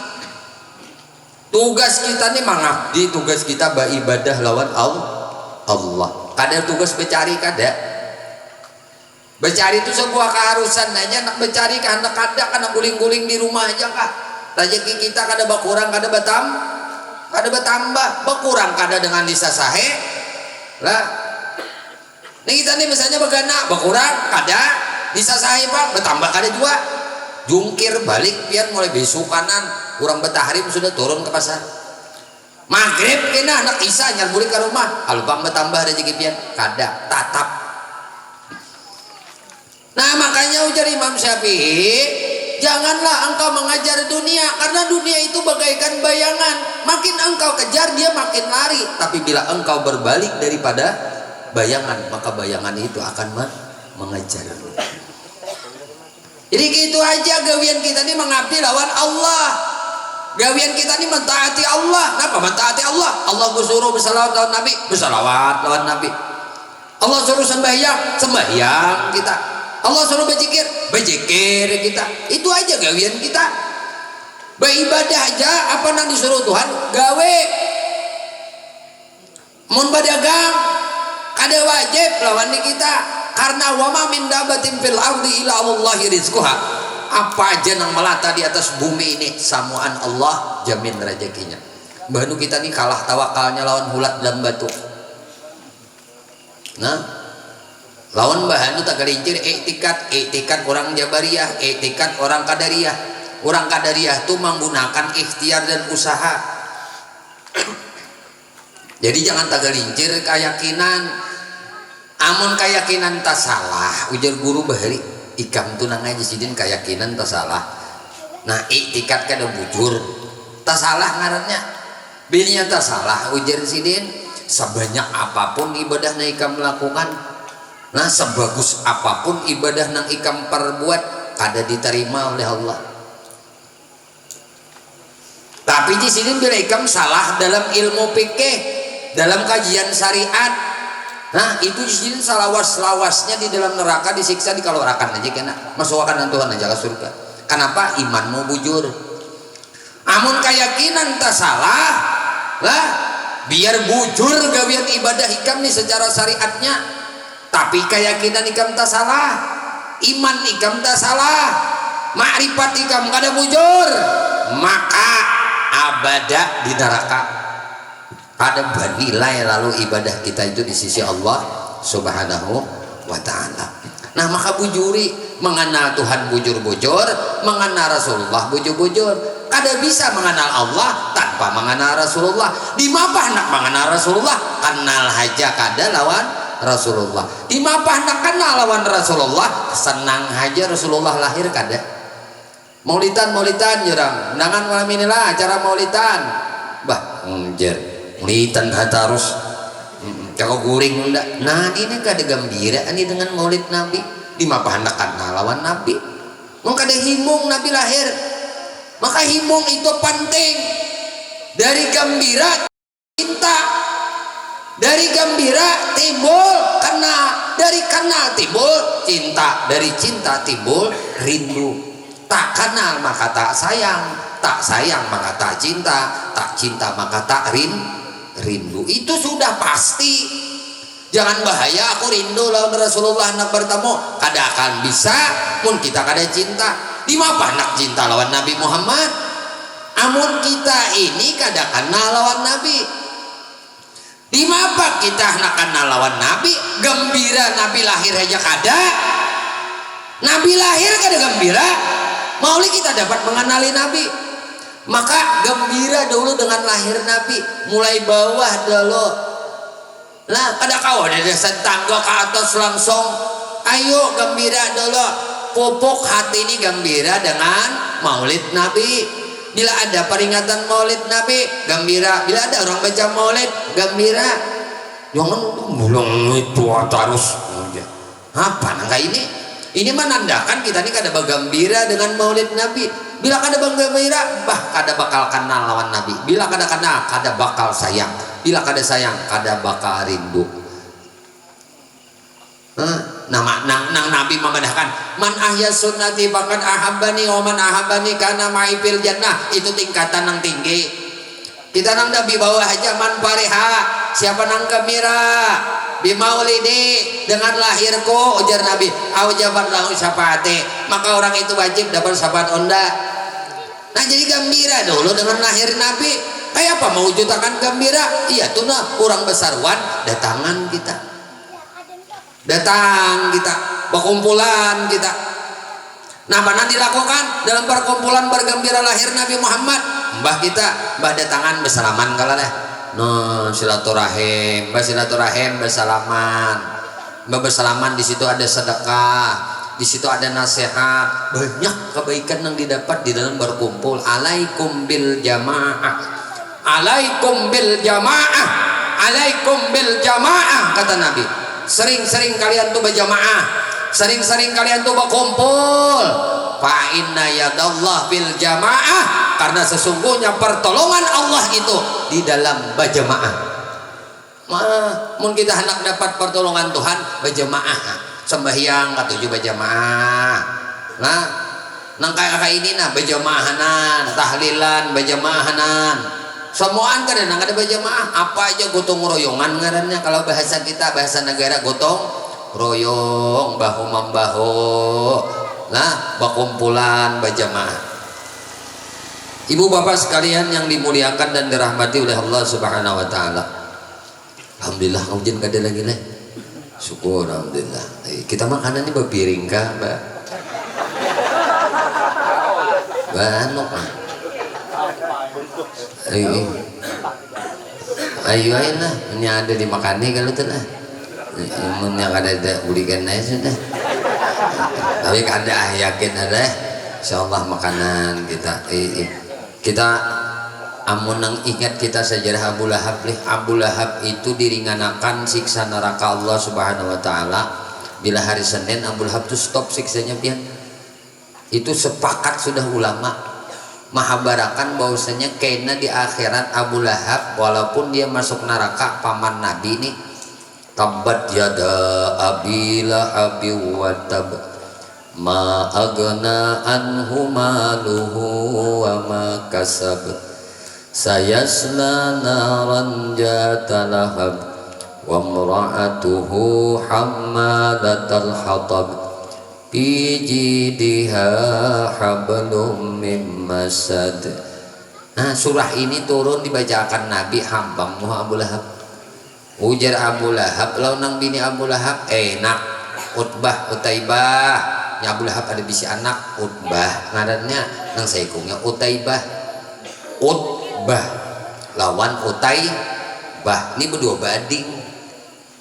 Tugas kita nih mengabdi, tugas kita beribadah lawan Allah. Kada tugas bercari kada. Bercari itu sebuah keharusan aja, nak bercari karena kada guling-guling di rumah aja kah. Rezeki kita kada berkurang, kada bertambah, berkurang kada dengan disasahe. Lah. Nih kita nih misalnya begana, berkurang kada disasahe Pak, bertambah kada juga. Jungkir balik pian mulai besok kanan, kurang betahrim sudah turun ke pasar. Maghrib kena anak Isa nyar balik ke rumah, albang bertambah rezeki pian, kada tatap. Nah makanya ujar Imam Syafi'i, janganlah engkau mengajar dunia karena dunia itu bagaikan bayangan. Makin engkau kejar dia makin lari. Tapi bila engkau berbalik daripada bayangan, maka bayangan itu akan mengejar. Jadi gitu aja gawian kita ini mengabdi lawan Allah. Gawian kita ini mentaati Allah. Kenapa mentaati Allah? Allah suruh bersalawat lawan Nabi, bersalawat lawan Nabi. Allah suruh sembahyang kita. Allah suruh berzikir kita. Itu aja gawian kita. Beribadah aja apa nang disuruh Tuhan gawe. Mun badagang kada wajib lawan kita karena wama min dabatin fil ardi illa Allahi rizquha. Apa aja nang melata di atas bumi ini samuan Allah jamin rezekinya. Bahnu kita nih kalah tawakalnya lawan hulat dalam batu. Nah, lawan bahanu tak gelincir iktikat orang Jabariyah, iktikat orang Qadariyah. Orang Qadariyah itu menggunakan ikhtiar dan usaha. Jadi jangan tak gelincir keyakinan. Amun keyakinan tak salah, ujar guru bahari ikam tu nang aja sidin keyakinan tak salah. Nah iktikat kada bujur tak salah ngarannya. Bilnya tak salah ujar sidin sebanyak apapun ibadah nang ikam melakukan. Nah sebagus apapun ibadah nang ikam perbuat kada diterima oleh Allah. Tapi di sini bila ikam salah dalam ilmu fikih, dalam kajian syariat, nah itu di sini salawas-lawasnya di dalam neraka disiksa di kalorakan aja kena masukkan Tuhan aja ke surga. Kenapa? Imanmu bujur. Amun keyakinan tak salah lah biar bujur gawian ibadah ikam nih secara syariatnya. Tapi keyakinan ikam tak salah, iman ikam tak salah, makrifat ikam kada bujur, maka abada di neraka. Ada bernilai lalu ibadah kita itu di sisi Allah Subhanahu wa ta'ala. Nah maka bujuri mengenal Tuhan bujur-bujur, mengenal Rasulullah bujur-bujur. Kada bisa mengenal Allah tanpa mengenal Rasulullah. Di mapah nak mengenal Rasulullah, kenal haja kada lawan Rasulullah. Di mapah nak kenal lawan Rasulullah, senang haja Rasulullah lahir kada. Maulidan jurang, undangan malam inilah acara maulidan. Bah, maulidan harus kalau guring unda. Nah ini kada gembira ini dengan maulid Nabi. Di mapah nak kenal lawan Nabi. Mau kada himung Nabi lahir. Maka himung itu penting. Dari gembira cinta, dari gembira timbul kena, dari kena timbul cinta, dari cinta timbul rindu. Tak kenal maka tak sayang maka tak cinta maka tak rindu. Itu sudah pasti. Jangan bahaya aku rindu lawan Rasulullah nak bertemu, kada akan bisa pun kita kada cinta. Di mana nak cinta lawan Nabi Muhammad? Amun kita ini kada kenal lawan Nabi. Di mana kita nak kenal lawan Nabi? Gembira Nabi lahir aja kada. Nabi lahir kada gembira. Mauli kita dapat mengenali Nabi. Maka gembira dulu dengan lahir Nabi, mulai bawah dulu. Lah kada kau dari tangga ke atas langsung. Ayo gembira dulu. Pupuk hati ini gembira dengan maulid Nabi. Bila ada peringatan maulid Nabi, gembira. Bila ada orang baca maulid, gembira. Jangan mulung itu terus. Apa nangka ini? Ini menandakan kita ini kada bergembira dengan maulid Nabi. Bila kada bergembira, kada bakal kenal lawan Nabi. Bila kada kenal, kada bakal sayang. Bila kada sayang, kada bakal rindu. Nang Nabi memandahkan man ahya sunnati faqad ahabbani wa man ahabbani kana ma'i fil jannah. Itu tingkatan yang tinggi. Kita nang Nabi bawah aja man fariha, siapa nang gembira bimaulidi dengan lahirku, ujar Nabi, aujabat lahu syafaati, maka orang itu wajib dapat syafaat onda. Nah jadi gembira dulu dengan lahir Nabi. Kayak apa mewujudkan gembira? Iya tuh nah orang besarwan datangan kita, datang kita, berkumpulan kita. Nah mana dilakukan dalam perkumpulan bergembira lahir Nabi Muhammad? Mbah kita, mbah datangan bersalaman kalau deh. No silaturahim, bersilaturahim bersalaman, bersalaman. Di situ ada sedekah, di situ ada nasihat, banyak kebaikan yang didapat di dalam berkumpul. Alaikum bil jamaah, alaikum bil jamaah, alaikum bil jamaah, kata Nabi. Sering-sering kalian tuh berjamaah, sering-sering kalian tuh berkumpul. Fa inna yadallah bil jamaah, karena sesungguhnya pertolongan Allah itu di dalam berjamaah. Mungkin kita hendak dapat pertolongan Tuhan berjamaah, sembahyang katuju berjamaah. Nah, nang kayak ini nah berjamaahanan, tahlilan berjamaahanan. Semuaan kadang ada berjamaah, apa aja gotong royongan ngarannya. Kalau bahasa kita, bahasa negara, gotong royong, bahu membahu. Nah, berkumpulan berjamaah. Ibu bapak sekalian yang dimuliakan dan dirahmati oleh Allah Subhanahu wa taala. Alhamdulillah hujan kada lagi nih. Syukur alhamdulillah. Kita makanan ini berpiring kah, Mbak? Banok. Ayo lah, ini ada di makannya kalau tuh lah. Yang ada belikan aja sudah. Tapi kada yakin ada, insyaallah makanan kita. Kita amun nang ingat kita sejarah Abu Lahab. Abu Lahab itu diringanakan siksa neraka Allah Subhanahu wa taala. Bila hari Senin Abu Lahab itu stop siksanya pian. Itu sepakat sudah ulama mahabarakan bahwasanya kena di akhirat Abu Lahab walaupun dia masuk neraka paman Nabi ini, tabbat yada abi lahabi wa tab ma agna anhu maluhu wa ma kasab sayasla naran jata lahab wa mra'atuhu hammalatal hatab fi jidiha hablum mim masad. Nah surah ini turun dibacakan Nabi hambang Abu Lahab. Ujar Abu Lahab, lau nang bini Abu Lahab enak Utbah Utaibah. Ya Abu Lahab ada bisi anak Utbah, ngarannya nang saikungnya Utaibah. Utbah lawan Utaibah, ini berdua bading.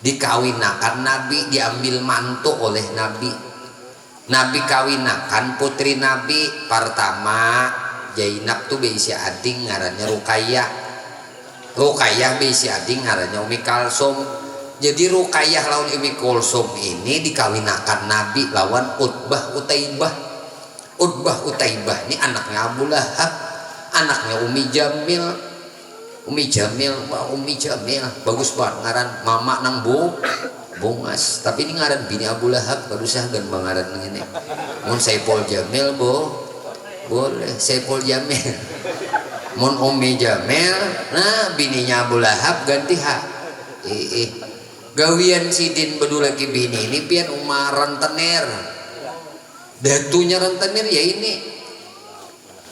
Dikawinakan Nabi, diambil mantu oleh Nabi. Nabi kawinakan putri Nabi pertama Zainab tuh beisi ading ngarannya Ruqayyah. Ruqayyah beisi ading ngarannya Umi Kalsum. Jadi Ruqayyah lawan Umi Kalsum ini dikawinakan Nabi lawan Utbah Utaibah. Utbah Utaibah ini anaknya Abu Lahab, anaknya Umi Jamil. Umi Jamil bagus banget ngaran mama nang bungas, tapi ini ngaran bini Abu Lahab baru sah gan bangaran ini. Mun Saiful Jamil boleh Saiful Jamil. Mun Umi Jamil, nah bininya Abu Lahab ganti ha. Gawian sidin bedu lagi bini ini pian umaran tener. datunya rentenir ya ini.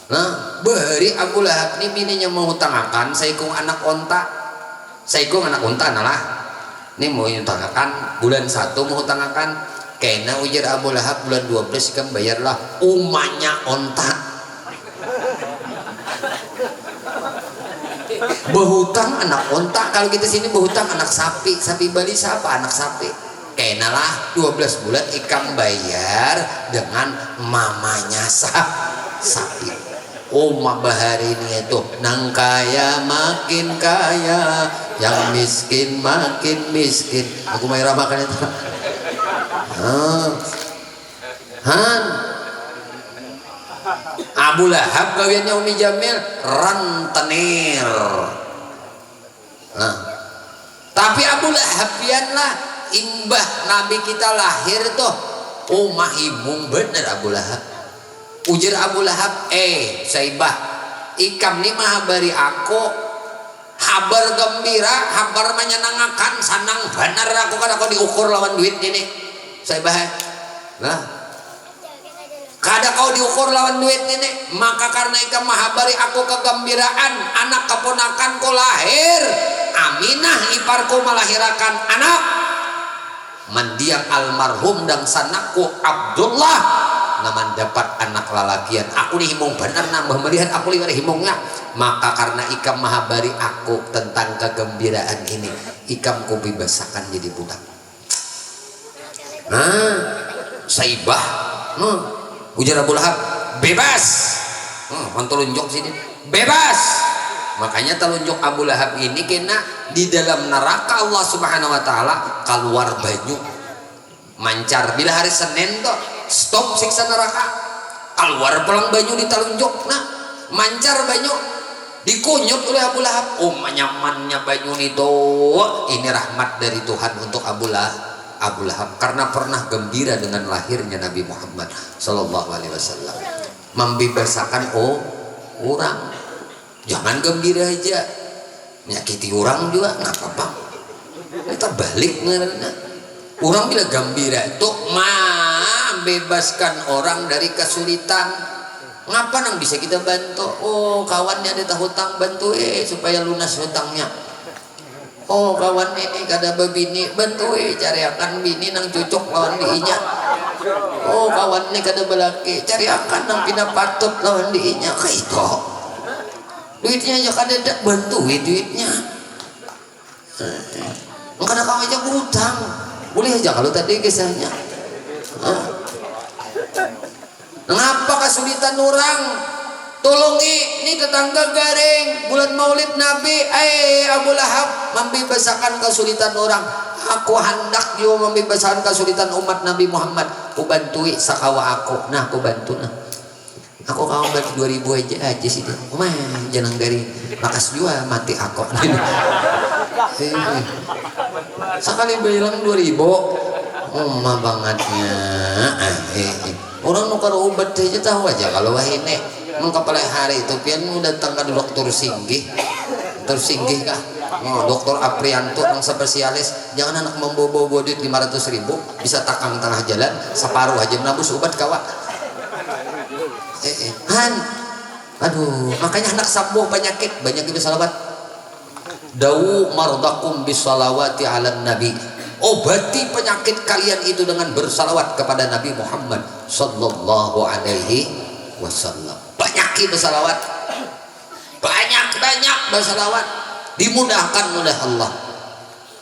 Nah, beri Abu Lahab ini bininya mau hutangakan saikung anak onta. Saikung anak onta nalah. Ini mau hutangakan bulan 1 mau hutangakan. Kena ujar Abu Lahab bulan 12 kan bayarlah umanya onta. Berhutang anak onta, kalau kita sini berhutang anak sapi. Sapi Bali siapa? Anak sapi. Kenalah 12 bulan ikam bayar dengan mamanya sapi. Umma bahari ini itu nang kaya makin kaya, yang miskin makin miskin. Aku mau makan itu. Han Abu Lahab kawiannya Umi Jamil rentenir. Nah, tapi Abu Lahab pianlah imbah Nabi kita lahir tuh umah himung bener Abu Lahab. Ujar Abu Lahab, saibah ikam nih mah bari aku habar gembira, habar menyenangkan, sanang benar aku kan aku diukur lawan duit ini. Saibah, nah, kada kau diukur lawan duit ini, maka karena ikam mah habari aku kegembiraan, anak keponakanku lahir, Aminah iparku melahirakan anak, mendiang almarhum dan sanakku Abdullah ngaman dapat anak lalakian. Aku nih himung benar nambah melihat aku liwat himungnya. Maka karena ikam mahabari aku tentang kegembiraan ini, ikam ku bebasakan jadi budak. Nah, saibah, ujar Abu Lahab, bebas. Telunjuk sini, bebas. Makanya telunjuk Abu Lahab ini kena di dalam neraka Allah Subhanahu Wa Taala keluar banyu mancar. Bila hari Senin tuh stop siksa neraka, keluar pelang banyu di telunjuk, nah mancar banyu dikunyut oleh Abu Lahab. Nyamannya banyu itu, ini rahmat dari Tuhan untuk Abu Lahab karena pernah gembira dengan lahirnya Nabi Muhammad Sallallahu Alaihi Wasallam, membebasakan orang. Jangan gembira aja, nyakiti orang juga nggak apa-apa. Kita balik ngerana. Orang bila gembira itu bebaskan orang dari kesulitan. Ngapa nang bisa kita bantu? Kawannya ada hutang, bantu supaya lunas hutangnya. Kawan ini kada babini, bantu cari akan bini nang cocok lawan diinya. Kawan ini kada belaki, cari akan nang pina patut lawan diinya. Kayak itu duitnya aja kada ada, bantu duitnya. Kada kau aja hutang boleh aja kalau tadi kisahnya. Ngapa kesulitan orang? Tolongi ini tetangga garing bulan Maulid Nabi. Abu Lahab membebasakan kesulitan orang. Aku hendak juga membebasakan kesulitan umat Nabi Muhammad. Ku bantui sakawa aku. Nah, aku bantu nah. Aku kau bantu 2000 aja sih dia. Jangan garing. Makas juga mati aku. Sekali bilang 2000 bangetnya. Orang nukar obat aja tahu aja kalau wah ini mengkepala hari itu pian datang ke dokter singgih kah? Dokter Aprianto yang spesialis. Jangan anak membawa duit 500.000 bisa takang tengah jalan separuh aja menabus obat kawa. Aduh, makanya anak sambuh banyak bisa salawat. Dawu mardakum bisalawati ala nabi. Obati penyakit kalian itu dengan bersalawat kepada Nabi Muhammad Sallallahu Alaihi Wasallam. Banyak bersalawat, banyak bersalawat, dimudahkan oleh Allah.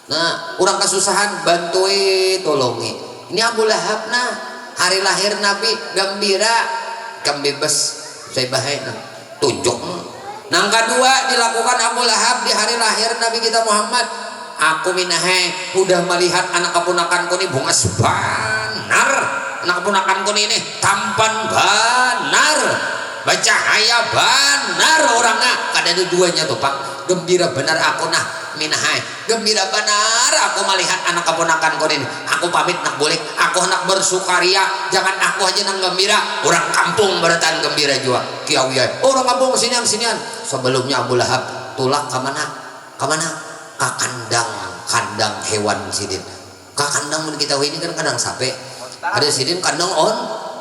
Nah, orang kesusahan bantui, tolongi. Ini Abu Lahab nah hari lahir Nabi gembira, kembebas saya bahaya tunjuk. Nang kedua dilakukan Abu Lahab di hari lahir Nabi kita Muhammad. Aku minahe udah melihat anak keponakanku ini bunga sebanar, anak keponakanku ini tampan banar, bercahaya banar orangnya. Kada ada duanya tuh Pak. Gembira benar aku nah minahe, gembira benar aku melihat anak keponakanku ini. Aku pamit nak boleh, aku nak bersukaria. Jangan aku aja nang gembira, orang kampung beratan gembira juga. Kiawiya, orang kampung sinian. Sebelumnya Abu Lahab tulak kemana? Kandang hewan sidin. Kandang kita ini kan kandang sapi. Ada sidin kandang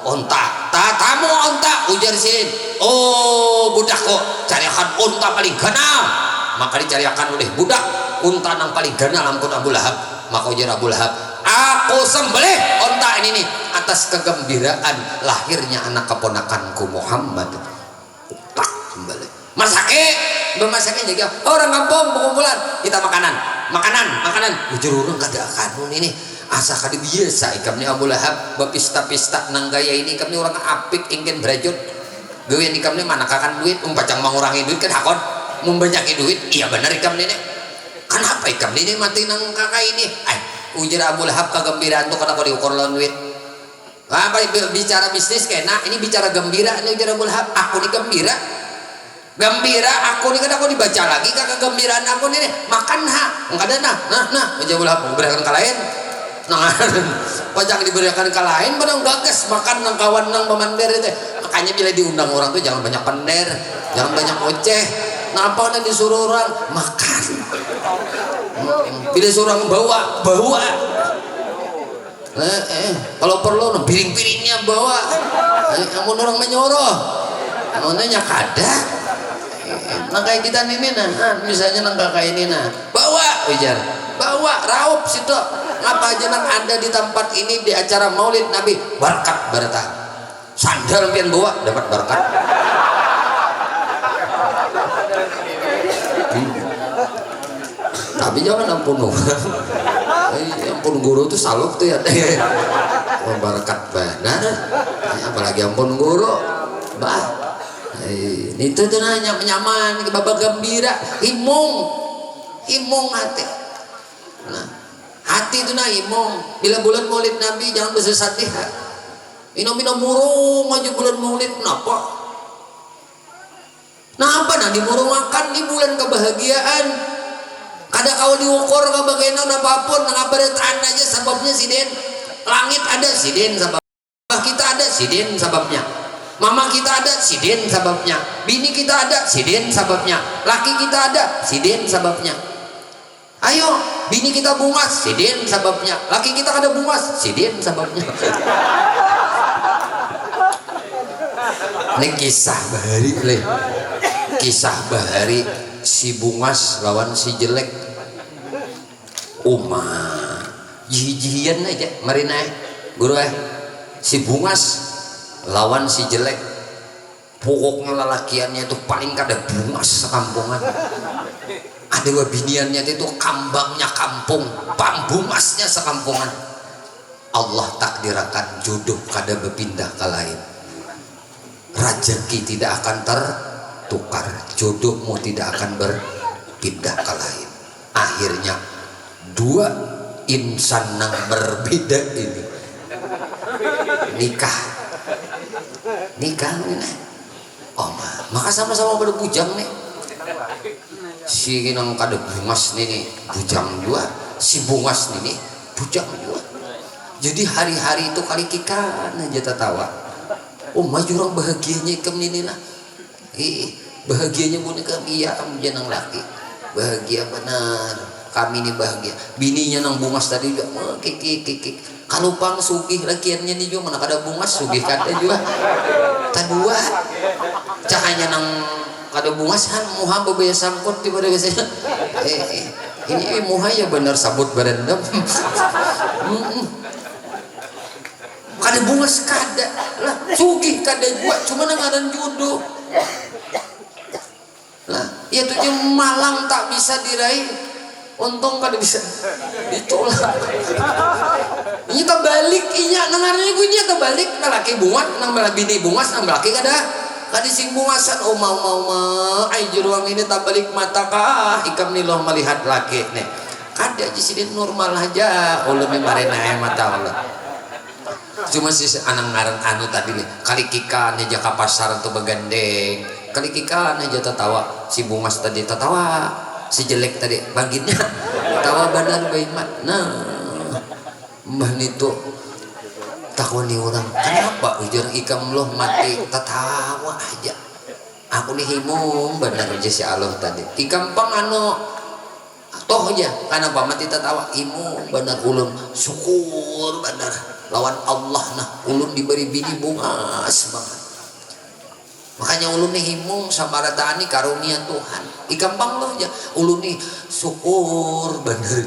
onta tatamu onta ujar sin oh budak kok cariakan onta paling ganal maka dicariakan oleh budak unta yang paling ganal ampun Abu Lahab maka ujar Abu Lahab aku sembelih onta ini nih atas kegembiraan lahirnya anak keponakanku Muhammad tak sembelih masaknya jadi orang kampung berkumpulan kita makanan ujar orang kada akan ini asa kada biasa ikam ni Abu Lahab bapista-pista nang gaya ini ikam ni orang apik ingin berajut gawean ikam ni mana kakan duit pacang mengurangi duit kan hakon membanyaki duit iya benar ikam ni kan apa ikam ni mati nang kakak ini ujar Abu Lahab kegembiraan tu kada kau diukur lawan duit apa bicara bisnis kena ini bicara gembira ini ujar Abu Lahab aku ni gembira aku ni kada aku dibaca lagi kegembiraan aku ni makan enggak ada nah ujar Abu Lahab berikan ke lain nah pajak diberikan ke lain padahal gagas makan nang kawan nang pemandir itu makanya bila diundang orang tuh jangan banyak pender jangan banyak oceh nah apa nanti disuruh orang makan bila suruh orang bawa kalau perlu piring-piringnya bawa namun orang menyuruh namanya kada nang kayak kita ini misalnya nang kakak ini bawa ujar bawa raup situ apa aja nang ada di tempat ini di acara maulid Nabi berkat baratah sandal pian bawa dapat berkat tapi jangan ampun ampun guru tuh saluk tuh ya berkat benar apalagi ampun guru bah itu tuh nanya nyaman babak gembira imung hati nah hati itu imung bila bulan maulid Nabi jangan bersesatihah minum murung maju bulan maulid kenapa di murung makan di bulan kebahagiaan kada kau diukur kebahagiaan apapun ngabaretan aja sebabnya siden langit ada siden sebab kita ada siden sebabnya mama kita ada siden sebabnya bini kita ada siden sebabnya laki kita ada siden sebabnya ayo bini kita bungas siden sebabnya laki kita kada bungas siden sebabnya ini kisah bahari si bungas lawan si jelek jihian aja marina guru si bungas lawan si jelek pokoknya lelakiannya itu paling kada bungas sekampungan ada wabiniannya itu kambangnya kampung pambungasnya sekampungan Allah takdirakan jodoh kada berpindah ke lain rezeki tidak akan tertukar jodohmu tidak akan berpindah ke lain akhirnya dua insan yang berbeda ini nikah nih maka sama-sama pada bujang nih si kinang kada bungas nih bujang dua si bungas nih bujang dua jadi hari-hari itu kali kikan aja tertawa maju orang bahagianya ikam ini lah bahagianya pun kami iya kamu jangan laki bahagia benar kami ini bahagia bininya nang bungas tadi juga kik kalau pang sugih lakiannya nih juga mana kada bungas sugih kada juga tadua cahanya nang kada bungas muha bebaya sangkut di pada biasanya ini muha ya benar sabut berendam kada bungas kada lah sugih kada juga cuma nangaran jodoh lah ya tujuh malang tak bisa diraih untung kada bisa itulah ini kebalik inya nangarnya gue nya kebalik nang laki bungas nang bini bungas nang laki kada sing bungasan mau ai juruang ini tak balik mata kah ikam nih loh melihat laki nih kada aja sini normal aja ulun marina mata Allah cuma si anang ngaran anu tadi nih kali kikan aja ke pasar tuh begandeng kali kikan aja tertawa si bungas tadi tertawa si jelek tadi bagiannya tawa benar baik mat nah mbah itu takoni orang kenapa ujar ikam loh mati tertawa aja aku nih himung benar aja si Allah tadi ikam pang anu toh aja karena pamati tawa imu benar ulun syukur benar lawan Allah nah ulun diberi bini bungas banget. Makanya ulun nih himung sama ratani karunia Tuhan ikampang lo aja ulun nih syukur bener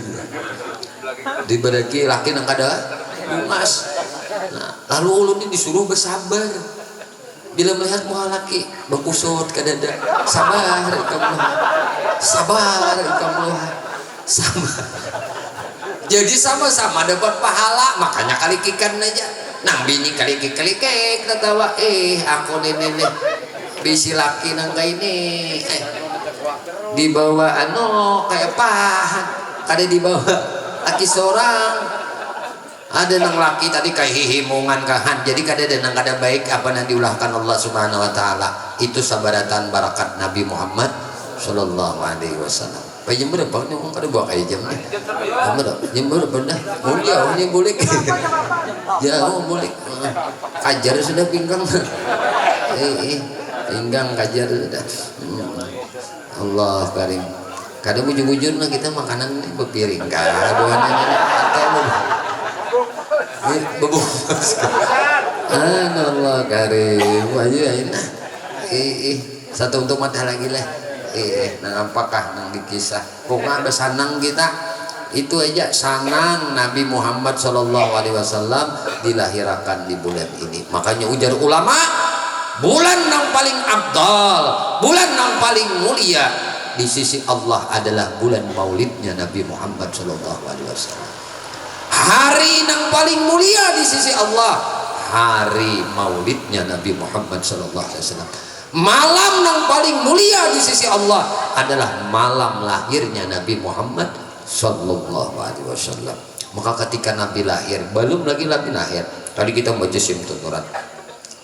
diberi laki nang kada bungas. Nah, lalu ulun ini disuruh bersabar bila melihat muka laki berkusut ke dada sabar ikamu sabar ikamu sama jadi sama-sama dapat pahala makanya kalikikan aja nang bini kalikik tertawa aku nenek bisi laki nang kayak ini dibawa kayak pahat kada dibawa laki seorang ada nang laki tadi kayak hihimungan kahan jadi kada ada nang kada baik apa yang diulahkan Allah Subhanahu Wa Taala itu sabaratan barakat Nabi Muhammad Sallallahu Alaihi Wasallam. Pak jam berapa ni orang kada bawa kayak jamnya jam berapa dah oh jauh ni boleh jauh boleh kajar sudah pinggang pinggang kajar sudah Allah karim kada bujur-bujur nah kita makanan ni berpiring kada bawaannya bebungkus Allah karim wajib satu untuk mata lagi lah nang apakah nang dikisah pokoknya ada sanang kita itu aja sanang Nabi Muhammad Sallallahu Alaihi Wasallam dilahirkan di bulan ini makanya ujar ulama bulan yang paling abdal bulan yang paling mulia di sisi Allah adalah bulan maulidnya Nabi Muhammad Sallallahu Alaihi Wasallam. Hari yang paling mulia di sisi Allah hari maulidnya Nabi Muhammad Sallallahu Alaihi Wasallam. Malam yang paling mulia di sisi Allah adalah malam lahirnya Nabi Muhammad Sallallahu Alaihi Wasallam. Maka ketika Nabi lahir belum lagi Nabi lahir tadi kita baca simtuturan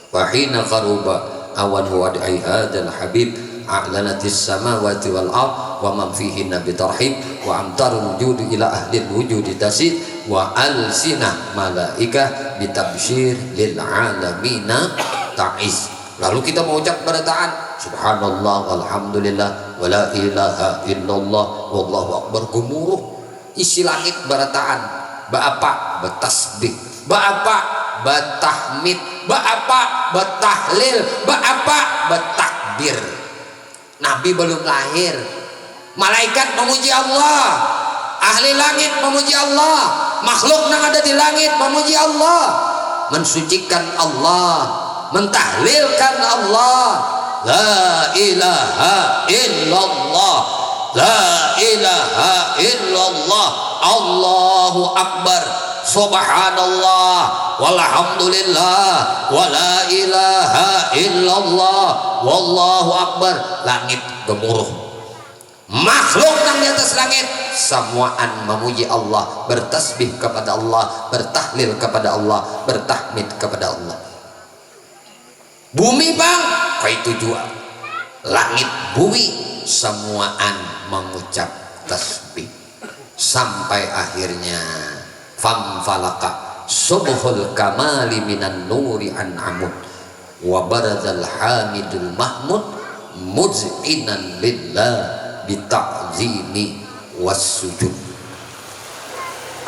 wahina qaruba awan wad'i hadzal habib a'lanatis samawati wal ard wa man fihinna bitarhib wa amtarul wujudi ila ahli wujudi tasid wa alsinah malaikah bitabsyir lil alamina ta'iz. Lalu kita mengucap berataan subhanallah walhamdulillah wala ilaha illallah wallahu akbar gemuruh isi langit berataan baapa betasbih baapa betahmid baapa betahlil baapa betakbir. Nabi belum lahir malaikat memuji Allah ahli langit memuji Allah makhluk yang ada di langit memuji Allah mensucikan Allah mentahlilkan Allah la ilaha illallah la ilaha illallah Allahu akbar subhanallah walhamdulillah wala ilaha illallah wallahu akbar. Langit gemuruh makhluk yang di atas langit semuaan memuji Allah bertasbih kepada Allah bertahlil kepada Allah bertahmid kepada Allah. Bumi bang kayak tujuan langit bumi semuaan mengucap tasbih sampai akhirnya fam falaka subuhul kamali minan nuri an amud wa barazal hamidul mahmud muz'inan lillah bita'zimi was sujud.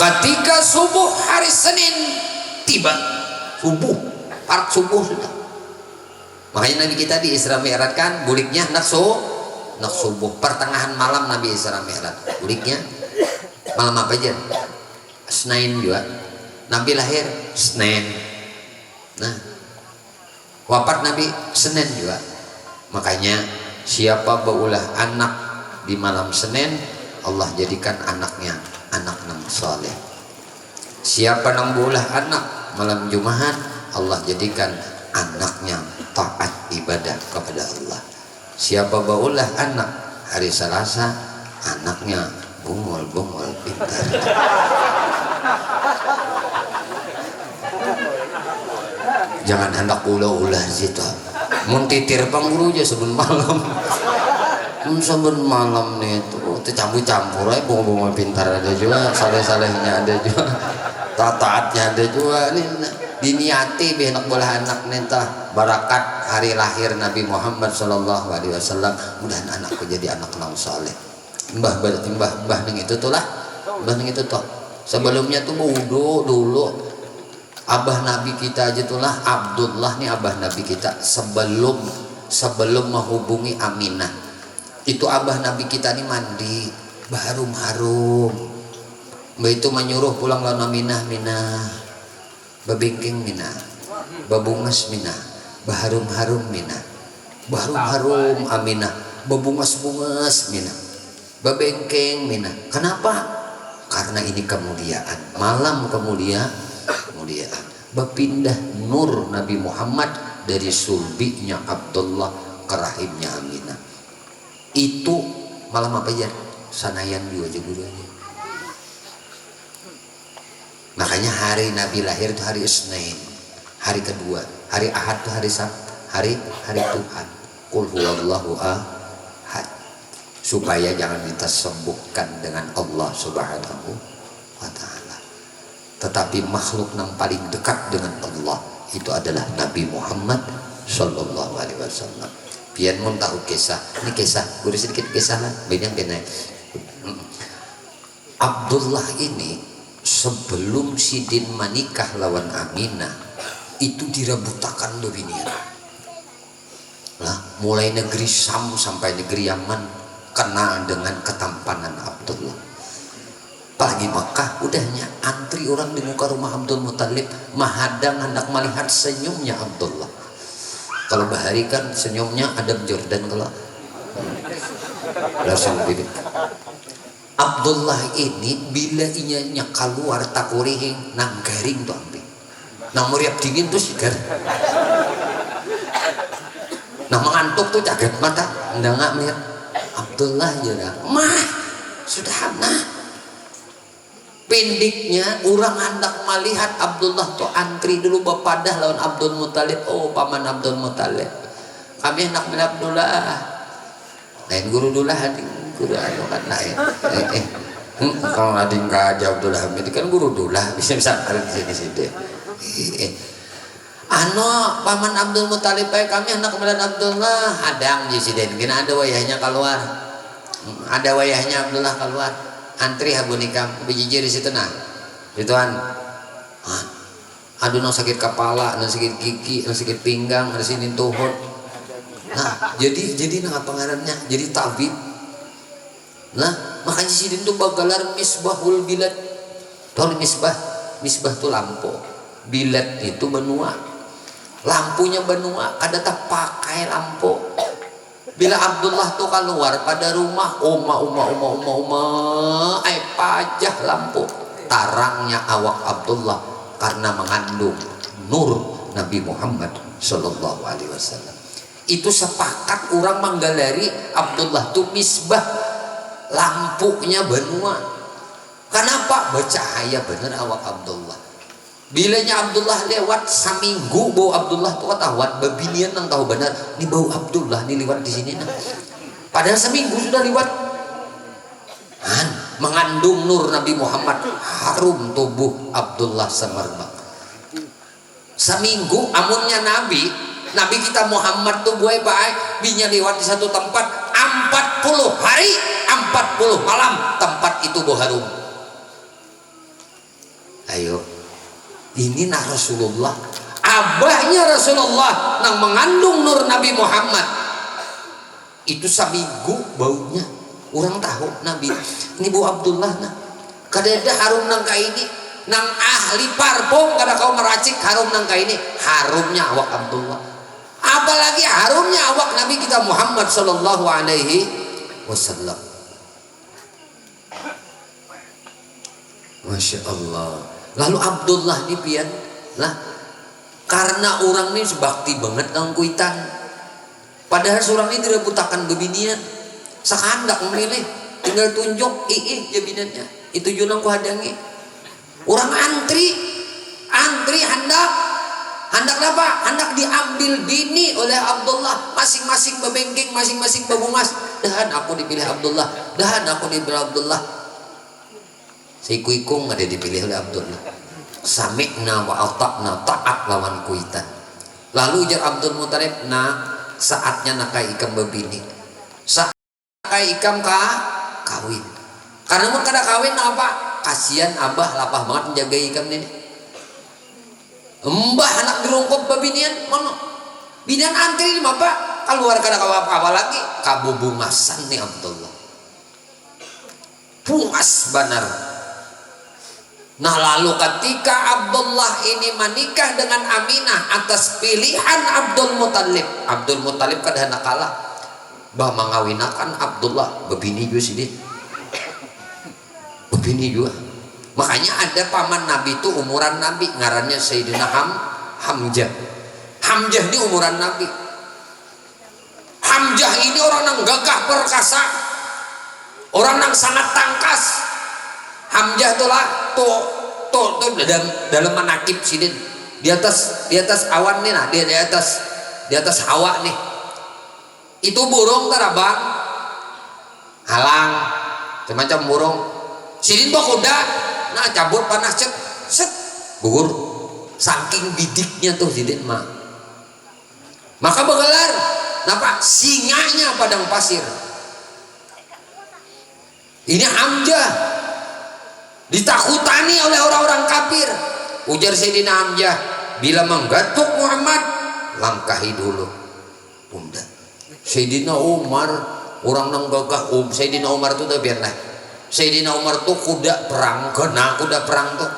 Ketika subuh hari Senin tiba subuh part subuh sudah. Makanya Nabi kita di Isra Mi'raj kan buliknya nak subuh pertengahan malam Nabi Isra Mi'raj buliknya malam apa aja Senin juga Nabi lahir Senin nah wafat Nabi Senin juga. Makanya siapa berulah anak di malam Senin Allah jadikan anaknya anak yang soleh. Siapa yang berulah anak malam Jumat Allah jadikan anaknya taat ibadah kepada Allah. Siapa berulah anak hari Selasa anaknya bungol-bungol pintar. Jangan hendak ulah-ulah situ mun titir pangguru aja sebelum malam sebelum malam nih tuh campur-campur aja bungol-bungol pintar ada juga saleh-salehnya ada juga taatnya ada juga nih diniati benak bola anak nentah barakat hari lahir Nabi Muhammad Sallallahu Alaihi Wasallam mudah anakku jadi anak yang saleh. mbah neng itu tuh lah, mbah neng itu tuh sebelumnya tuh dulu abah nabi kita aja tuh lah, Abdullah nih abah nabi kita sebelum menghubungi Aminah itu abah nabi kita nih mandi harum mbak itu menyuruh pulang lawan Aminah, babengking Minah, babungas Minah, baharum Minah, baharum Aminah, babungas Minah, babengking Minah. Kenapa? Karena ini kemuliaan, malam kemuliaan, berpindah nur Nabi Muhammad dari sulbinya Abdullah ke rahimnya Aminah. Itu malam apa ya? Sanayan juga aja. Makanya hari Nabi lahir itu hari Isnin, hari kedua, hari Ahad itu hari Sabtu, hari Tuhan. Qul huwallahu ahad. Supaya jangan ditasebutkan dengan Allah Subhanahu wa taala. Tetapi makhluk yang paling dekat dengan Allah itu adalah Nabi Muhammad sallallahu alaihi wasallam. Pian mun tahu kisah. Ini kisah, guru sedikit kisah lah, banyak benar. Abdullah ini sebelum Sidin menikah lawan Aminah itu dirabutakan beginian lah, mulai negeri Syam sampai negeri Yaman kenal dengan ketampanan Abdullah. Apalagi Makkah udahnya antri orang di muka rumah Abdul Muthalib mahadang hendak melihat senyumnya Abdullah. Kalau bahari kan senyumnya Adam Jordan, kalau langsung bibit. Abdullah ini bila inya keluar takurihing nang garing tuh ambil nang meriap dingin tuh sigar nang mengantuk tuh caget mata nggak melihat Abdullah juga mah sudah pendeknya orang hendak melihat Abdullah tuh antri dulu bapadah lawan Abdul Muthalib. Oh paman Abdul Muthalib, kami hendak melihat Abdullah lain guru dulu hadir guru anu kan lain kalau ading kaja Abdullah Hamid kan guru dulah bisa kerja di sini anu paman Abdul Muthalib kami hendak melihat Abdullah adang di sini kena ada wayahnya keluar, ada wayahnya Abdullah keluar antri habu nikam bijijir di situ nah gituan. Aduh nang sakit kepala, nang sakit gigi, nang sakit pinggang, nang sini tuhut. Nah, jadi nang apa ngarannya? Jadi tabib. Nah, makanya sidin tuh bagalar misbahul bilad. Tahu misbah? Misbah tuh lampu. Bilad itu benua. Lampunya benua, ada tak pakai lampu. Bila Abdullah tuh keluar pada rumah, pajah lampu. Tarangnya awak Abdullah karena mengandung nur Nabi Muhammad sallallahu alaihi wasallam. Itu sepakat orang manggalari Abdullah tuh misbah, lampunya benua. Kenapa? Bercahaya bener awak Abdullah. Bilanya Abdullah lewat saminggu bau Abdullah tuh ketahuan babinian nang tahu benar ini bau Abdullah nih lewat di sini nah. Padahal seminggu sudah lewat. Mengandung nur Nabi Muhammad, harum tubuh Abdullah semerbak. Seminggu amunnya Nabi kita Muhammad tuh gue baik binya lewat di satu tempat 40 hari 40 malam tempat itu harum. Ayo, ini nah Rasulullah, abahnya Rasulullah nang mengandung nur Nabi Muhammad itu seminggu baunya orang tahu Nabi ini Bu Abdullah nah kadada harum nangka ini nang ahli parfum kada kau meracik harum nangka ini harumnya awak Abdullah, apalagi harumnya awak Nabi kita Muhammad sallallahu alaihi wasallam. Masya Allah. Lalu Abdullah ini pian lah karena orang ini sebakti banget nang kuitan, padahal seorang ini tidak butakan bebinian sekandak memilih tinggal tunjuk jabinannya itu junang ku hadangi orang antri hendak apa? Hendak diambil bini oleh Abdullah, masing-masing bebengking, masing-masing bebungas. Dahan aku dipilih Abdullah, dahan aku dipilih Abdullah. Si kuikung ada dipilih oleh Abdullah. Sami'na wa ata'na, taat lawan kuitan. Lalu ujar Abdul Muthalib, nah saatnya nakai ikam bebini. Saat nakai ikam kawin. Karena mun kada kawin apa? Kasihan abah lapah banget menjaga ikam ini. Mbah anak dirungkop babinian mana? Binian antri di apa? Keluar kada apa lagi kabubungasan nih Abdullah. Pungas benar. Nah lalu ketika Abdullah ini menikah dengan Aminah atas pilihan Abdul Muttalib kada hendak kalah bah mengawinakan Abdullah bebini juga sih bebini juga. Makanya ada paman Nabi itu umuran Nabi ngarannya Sayyidina Hamzah. Hamzah ini umuran Nabi. Hamzah ini orang yang gagah perkasa, orang yang sangat tangkas. Hamzah tuh dalam manakib sidin di atas awan nih, nah di atas hawa nih. Itu burung terabang halang semacam burung. Sidin tuh kuda, nah cabut panas set gugur. Saking bidiknya tuh sidin mah. Maka begelar, napa singanya padang pasir. Ini Hamzah ditakutani oleh orang-orang kafir. Ujar Sayyidina Hamzah, bila menggatuk Muhammad, langkahi dulu. Bunda. Sayyidina Umar, orang nang gagah Sayyidina Umar itu udah biarlah. Sayyidina Umar tuh kuda perang, kena kuda perang tuh.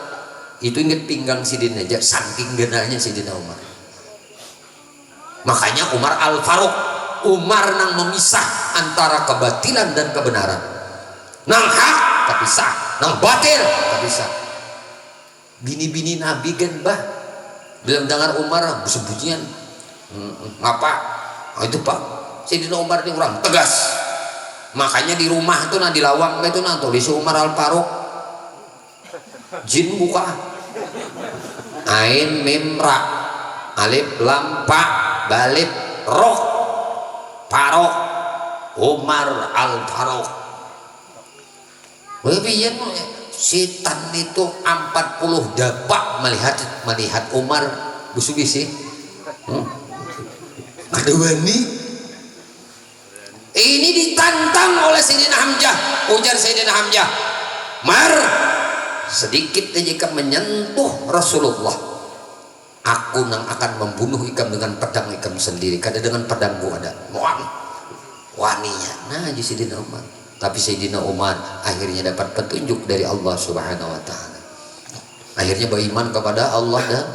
Itu inget pinggang Sidin aja, saking genanya Sayyidina Umar. Makanya Umar Al-Faruq, Umar nang memisah antara kebatilan dan kebenaran. Nang hak tapi sah, nang batil tapi sah. Bini-bini Nabi kan bah dalam dengar Umar bersembunyian ngapa? Oh, itu pak Sayyidina Umar ini orang tegas. Makanya di rumah itu nah di lawang itu nah tulis Umar Al-Faruq jin buka ain mim ra alif lam pa balif roh Faruq Umar Al-Faruq. Webian setan itu 40 dapak melihat Umar busuk sih. Ada wani. Ini ditantang oleh Sayyidina Hamzah. Ujar Sayyidina Hamzah, Mar, sedikit aja ikam menyentuh Rasulullah, aku nang akan membunuh ikam dengan pedang ikam sendiri. Kada dengan pedangku ada waninya. Nah aja Sayyidina Umar. Tapi Sayyidina Umar akhirnya dapat petunjuk dari Allah Subhanahu wa taala. Akhirnya beriman kepada Allah dan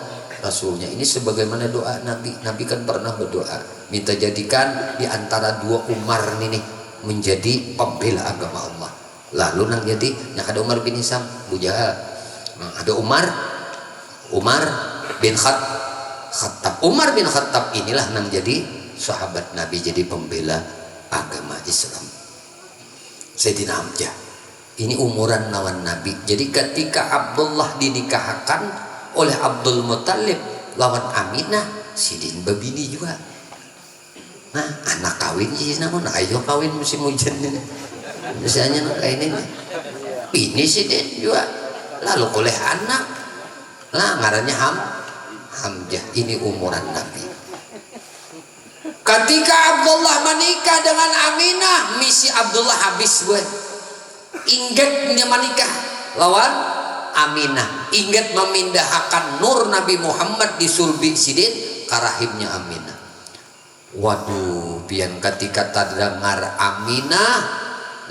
Rasulnya. Ini sebagaimana doa Nabi. Nabi kan pernah berdoa, minta jadikan di antara dua Umar ini menjadi pembela agama Allah. Lalu nang jadi nak ada Umar bin Hisam, Abu Jahal. Nah, ada Umar bin Khattab. Umar bin Khattab inilah nang jadi sahabat Nabi, jadi pembela agama Islam. Sayyidina Hamzah ini umuran lawan Nabi. Jadi ketika Abdullah dinikahkan oleh Abdul Muttalib lawan Aminah, Sidin babini juga. Nah anak kawin sih namun ayo kawin musim hujan ini. Misalnya kayak ini Sidin juga. Lalu oleh anak, nah ngarannya Hamzah. Ini umuran Nabi. Ketika Abdullah menikah dengan Aminah, misi Abdullah habis gue. Ingat dia menikah lawan Aminah. Ingat memindahkan nur Nabi Muhammad di sulbi Sidin ke rahimnya Aminah. Waduh, pian ketika terdengar Aminah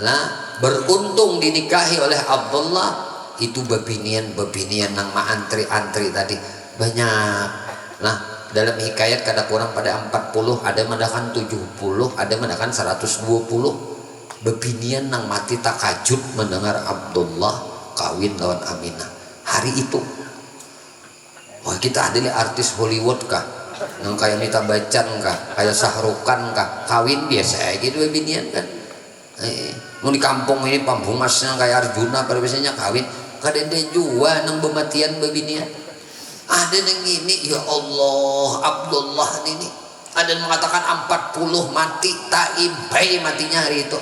lah beruntung dinikahi oleh Abdullah, itu bebinian nang antri tadi banyak. Nah dalam hikayat kada kurang pada 40, ada mendakan 70, ada mendakan 120 bebinian nang mati takajub mendengar Abdullah kawin lawan Aminah. Hari itu wah kita ada artis Hollywood kah nang kayak Mita Bachchan kah, kayak Sahrukan kah, kawin biasa aja gitu bebinian kan. Mau di kampung ini pambungasnya kayak Arjuna pada biasanya kawin kadang juga nang bematian bebinian. Ada yang ini, ya Allah, Abdullah ini ada yang mengatakan 40 mati ta'ibai matinya hari itu.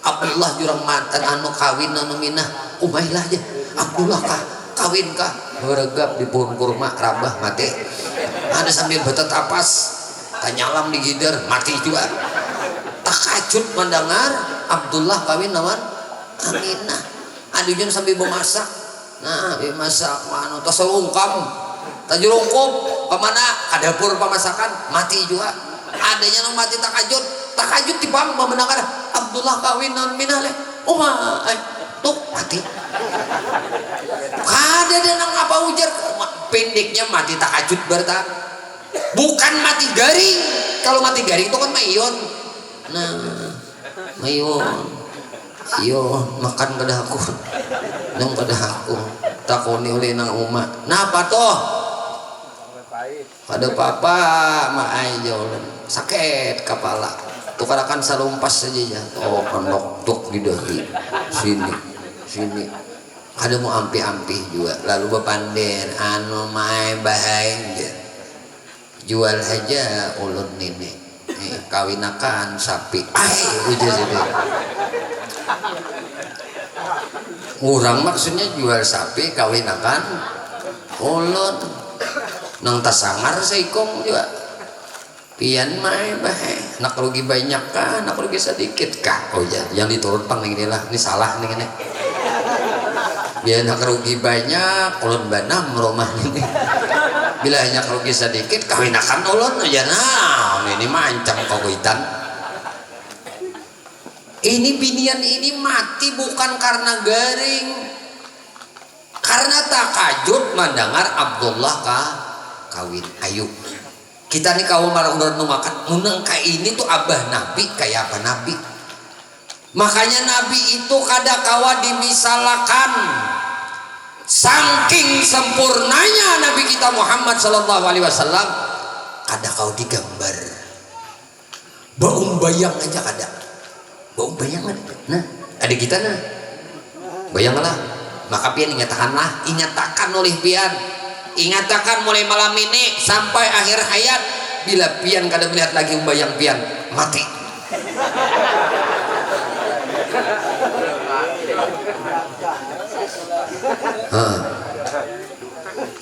Abdullah jurang matan anu kawin anu Minah Umailah aja. Abdullah kah kawin kah beregap di pohon kurma rabah mati. Ada sambil betet apas tanyalam di gider mati juga. Takajub mendengar Abdullah kawin lawan Aminah aduh sambil memasak nah masak mana tas ungkam tajurungkup kemana ke dapur pemasakan mati juga adanya yang mati takajud di pam memenangkan Abdullah kawinan minale tuh mati kada ada nang apa ujar pendeknya mati takajud berta bukan mati garing. Kalau mati garing itu kan mayon nah mayon iyo makan kada aku nang kada aku takoni oleh nang umat nah apa toh kada apa-apa maay jaulan sakit kepala tukarakan salumpas saja ya oh kondok tuk di dahi sini kada mau ampi-ampi juga lalu bapanden anu maay bahaya jual aja ulun nini kawinakan sapi ujar jadi orang maksudnya jual sapi kawinakan ulun nang tasangar seikong juga pian mai bahe nak rugi banyak kah nak rugi sedikit kah oh ya yang diturut pang ini lah ini salah nih ini biar nak rugi banyak ulun banam rumah ini bila hanya rugi sedikit kawinakan ulun aja nah ini mancam kawitan ini binian ini mati bukan karena garing karena takajud mendengar Abdullah kawin ayo kita nih kaum marang makan munang kayak ini tuh abah nabi kayak apa nabi makanya nabi itu kada kawa dimisalakan saking sempurnanya nabi kita Muhammad sallallahu alaihi wasallam kada kau digambar baum bayang aja kada baum bayang ada nah ada kita nah bayanglah maka pian ingatkan oleh pian ingatakan mulai malam ini sampai akhir hayat bila pian kada melihat lagi umbayang pian mati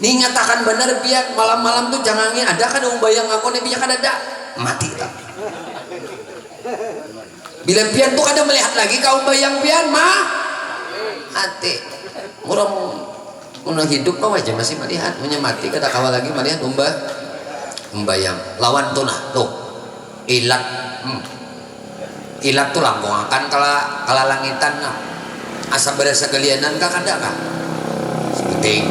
ingatakan benar pian malam-malam tuh jangannya ada kan umbayang aku nih kada ada mati tak bila pian tuh kada melihat lagi kau umbayang pian mati orang Una hidup kau aja masih melihat menyemati kada kawal lagi melihat umbayang lawan tuh nah tuh ilat ilat tuh langkong akan kala langitan nah asa berasa kalianan kah kada kah sebuting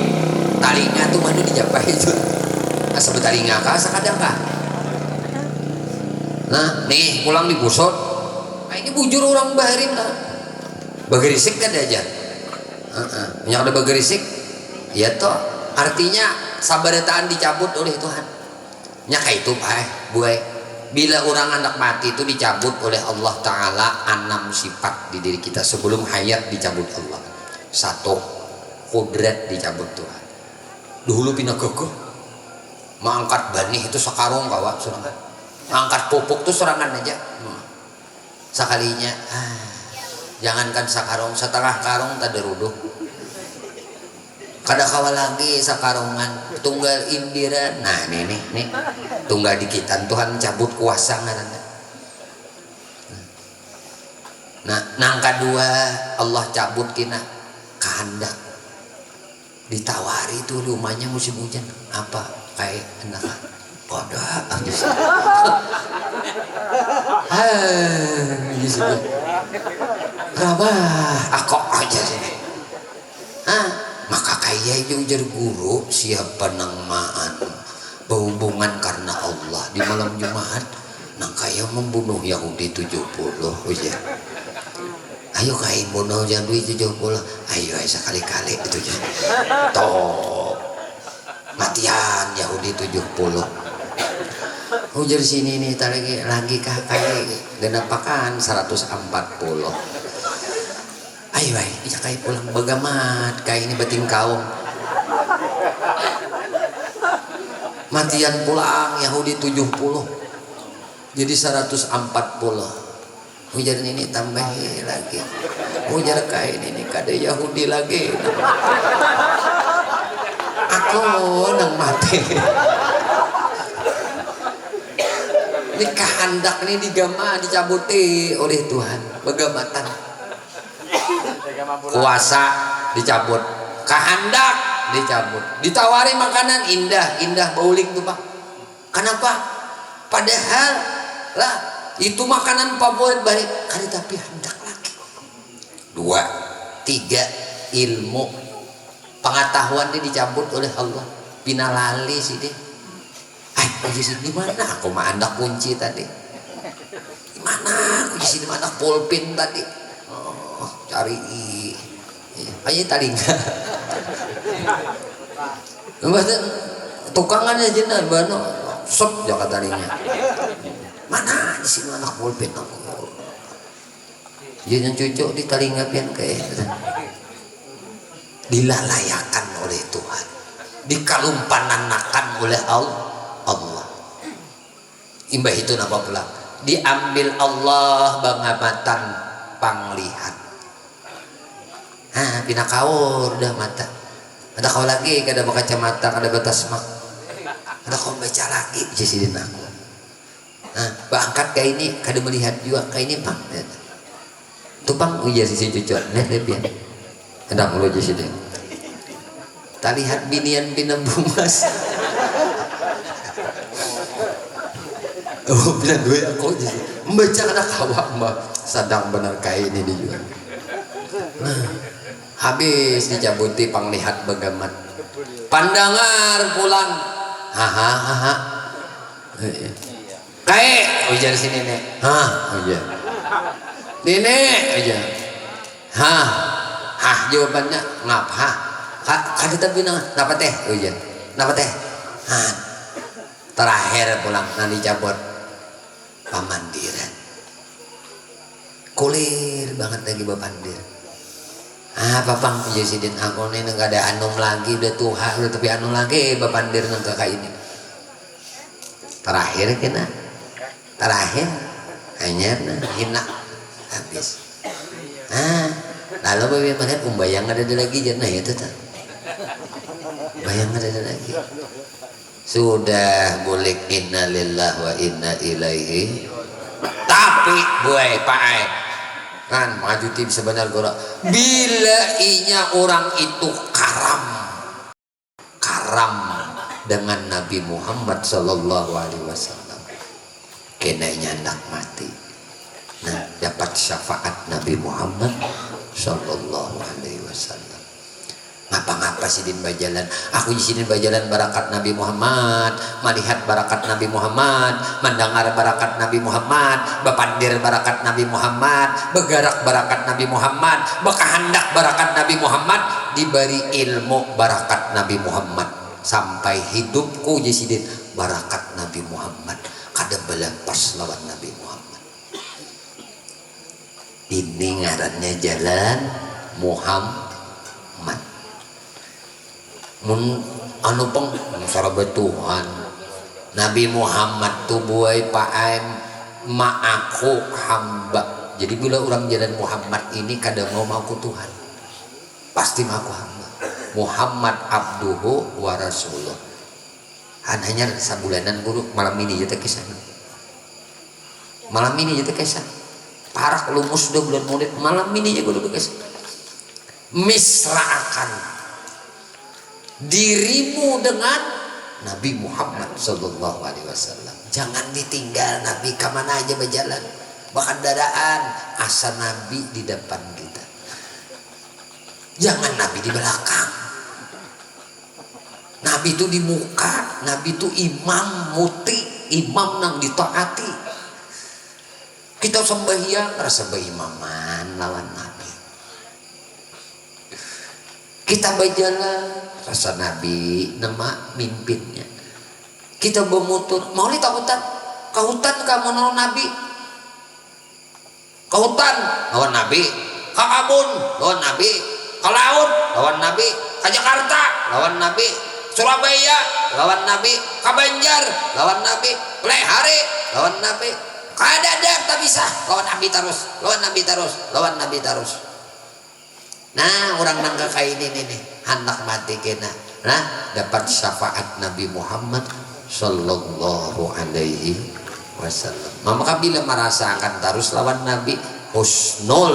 talinya tuh mana dijapai itu asa betalinga kah asa kada kah nah nih pulang dibusot nah ini bujur orang baharim lah bagerisik kada aja banyak ada bagerisik ya toh artinya sabarataan dicabut oleh Tuhan nyaka itu pak buai bila orang anak mati itu dicabut oleh Allah Ta'ala 6 sifat di diri kita sebelum hayat dicabut Allah 1 kudrat dicabut Tuhan dulu pinagogo mengangkat banih itu sekarung kawa serangan angkat pupuk itu serangan aja sekalinya jangankan sakarung setengah karung tak deruduh kada kawal lagi sakarungan tunggal indiran nah nih tunggal dikitan Tuhan cabut kuasa ngaranna nah nang kadua Allah cabut kina kehendak ditawari tuh rumahnya musim hujan apa kayak enak kada rabah aku aja sih maka kayak ujar guru siapa nang maan berhubungan karena Allah di malam Jumat nang kaya membunuh Yahudi 70 ujar ayo kaya bunuh Yahudi 70 ayo sekali-kali itu ya toh matian Yahudi 70 ujar sini nih lagi kakak genapakan 140 ayo iya kayak pulang bagamat kayak ini bating kaum matian pulang Yahudi 70 jadi 140 ujar ini tambah lagi ujar kayak ini kada Yahudi lagi aku nang mati ini kehendak ini digama dicabuti oleh Tuhan begamatan kuasa dicabut, kehendak dicabut, ditawari makanan indah bauling tuh Pak. Kenapa? Padahal lah itu makanan favorit bari kali tapi hendak lagi. 2, 3 ilmu pengetahuan dia dicabut oleh Allah. Pinalali sih dia. Di mana? Aku mah anda kunci tadi. Di mana? Aku di sini mana pulpin tadi. Oh, cari. Ayo tadi enggak. Tukangan aja nah, bano. Sop jaga tadinya. Mana di sini anak pulpin aku. Jangan cucuk di telinga pian kayak dilalayakan oleh Tuhan, dikalumpanakan oleh Allah. Imbah itu napa pula diambil Allah bangamatan panglihat. Pina kaur dah mata. Ada kau lagi kada baca kacamata kada batas mak. Ada kau baca lagi jisidin aku. Bangkat kayak ini kada melihat juga kayak ini Pak. Tupang ujar sisi cucu net lepian. Hendak mulu jisidin. Tak lihat binian bina bumas. Oh bilang dua aku membaca kada kawak mbak sadang benar kayak ini dijual. Habis dicabuti panglihat begamat pandangar pulang hahaha kayak ujar sini nek ujar ini aja jawabannya ngapa kada tapi napa teh ujar napa teh terakhir pulang nanti cabut pamandiran kulir banget lagi bapandir papang Yesidin aku nih nggak ada anum lagi udah tuha udah tapi anum lagi bapandir nang kakak ini terakhir kena terakhir hanya hina habis lalu bapak melihat bayang ada lagi jana ya tuh bayang ada lagi sudah boleh innalillah wa inna ilaihi tapi buai paai kan maju tim sebenarnya gora bila inya orang itu karam dengan Nabi Muhammad sallallahu alaihi wasallam kenanya hendak mati dapat syafaat Nabi Muhammad sallallahu alaihi wasallam. Ngapa-ngapa sidin bajalan aku di sini bajalan barakat Nabi Muhammad, melihat barakat Nabi Muhammad, mendengar barakat Nabi Muhammad, bepandir barakat Nabi Muhammad, begarak barakat Nabi Muhammad, bekahandak barakat Nabi Muhammad, diberi ilmu barakat Nabi Muhammad sampai hidupku di sidin barakat Nabi Muhammad kada belepas lawan Nabi Muhammad. Ini ngarannya jalan Muhammad. Anu peng sarabat Tuhan Nabi Muhammad tuh buai paem ma aku hamba. Jadi bila orang jalan Muhammad ini kadang mau ku Tuhan pasti ma aku hamba. Muhammad abduhu wa rasuluh. Hanya sabulanan guru malam ini jatuh kisah. Malam ini jatuh kisah. Parah lumus sudah bulan Maulid malam ini aja guru kisah. Misraakan dirimu dengan Nabi Muhammad sallallahu alaihi wasallam. Jangan ditinggal Nabi kemana aja berjalan. Bahkan dadaan asa Nabi di depan kita. Jangan Nabi di belakang. Nabi itu di muka. Nabi itu imam muti, imam nang ditaati. Kita sembahyang rasa berimaman lawan Nabi. Kita berjalan rasa Nabi nama mimpinnya. Kita bermutur mau lihat kahutan kamu nolong Nabi, kahutan lawan Nabi, ka Abun lawan Nabi, ka Laut lawan Nabi, ka Jakarta lawan Nabi, Surabaya lawan Nabi, ka Banjar lawan Nabi, Plehari lawan Nabi, ka Dadak tak bisa lawan Nabi terus, lawan Nabi terus, lawan Nabi terus. Nah orang nangka kayak ini nih hendak mati kena dapat syafaat Nabi Muhammad sallallahu alaihi wasallam. Maka bila merasakan terus lawan Nabi husnul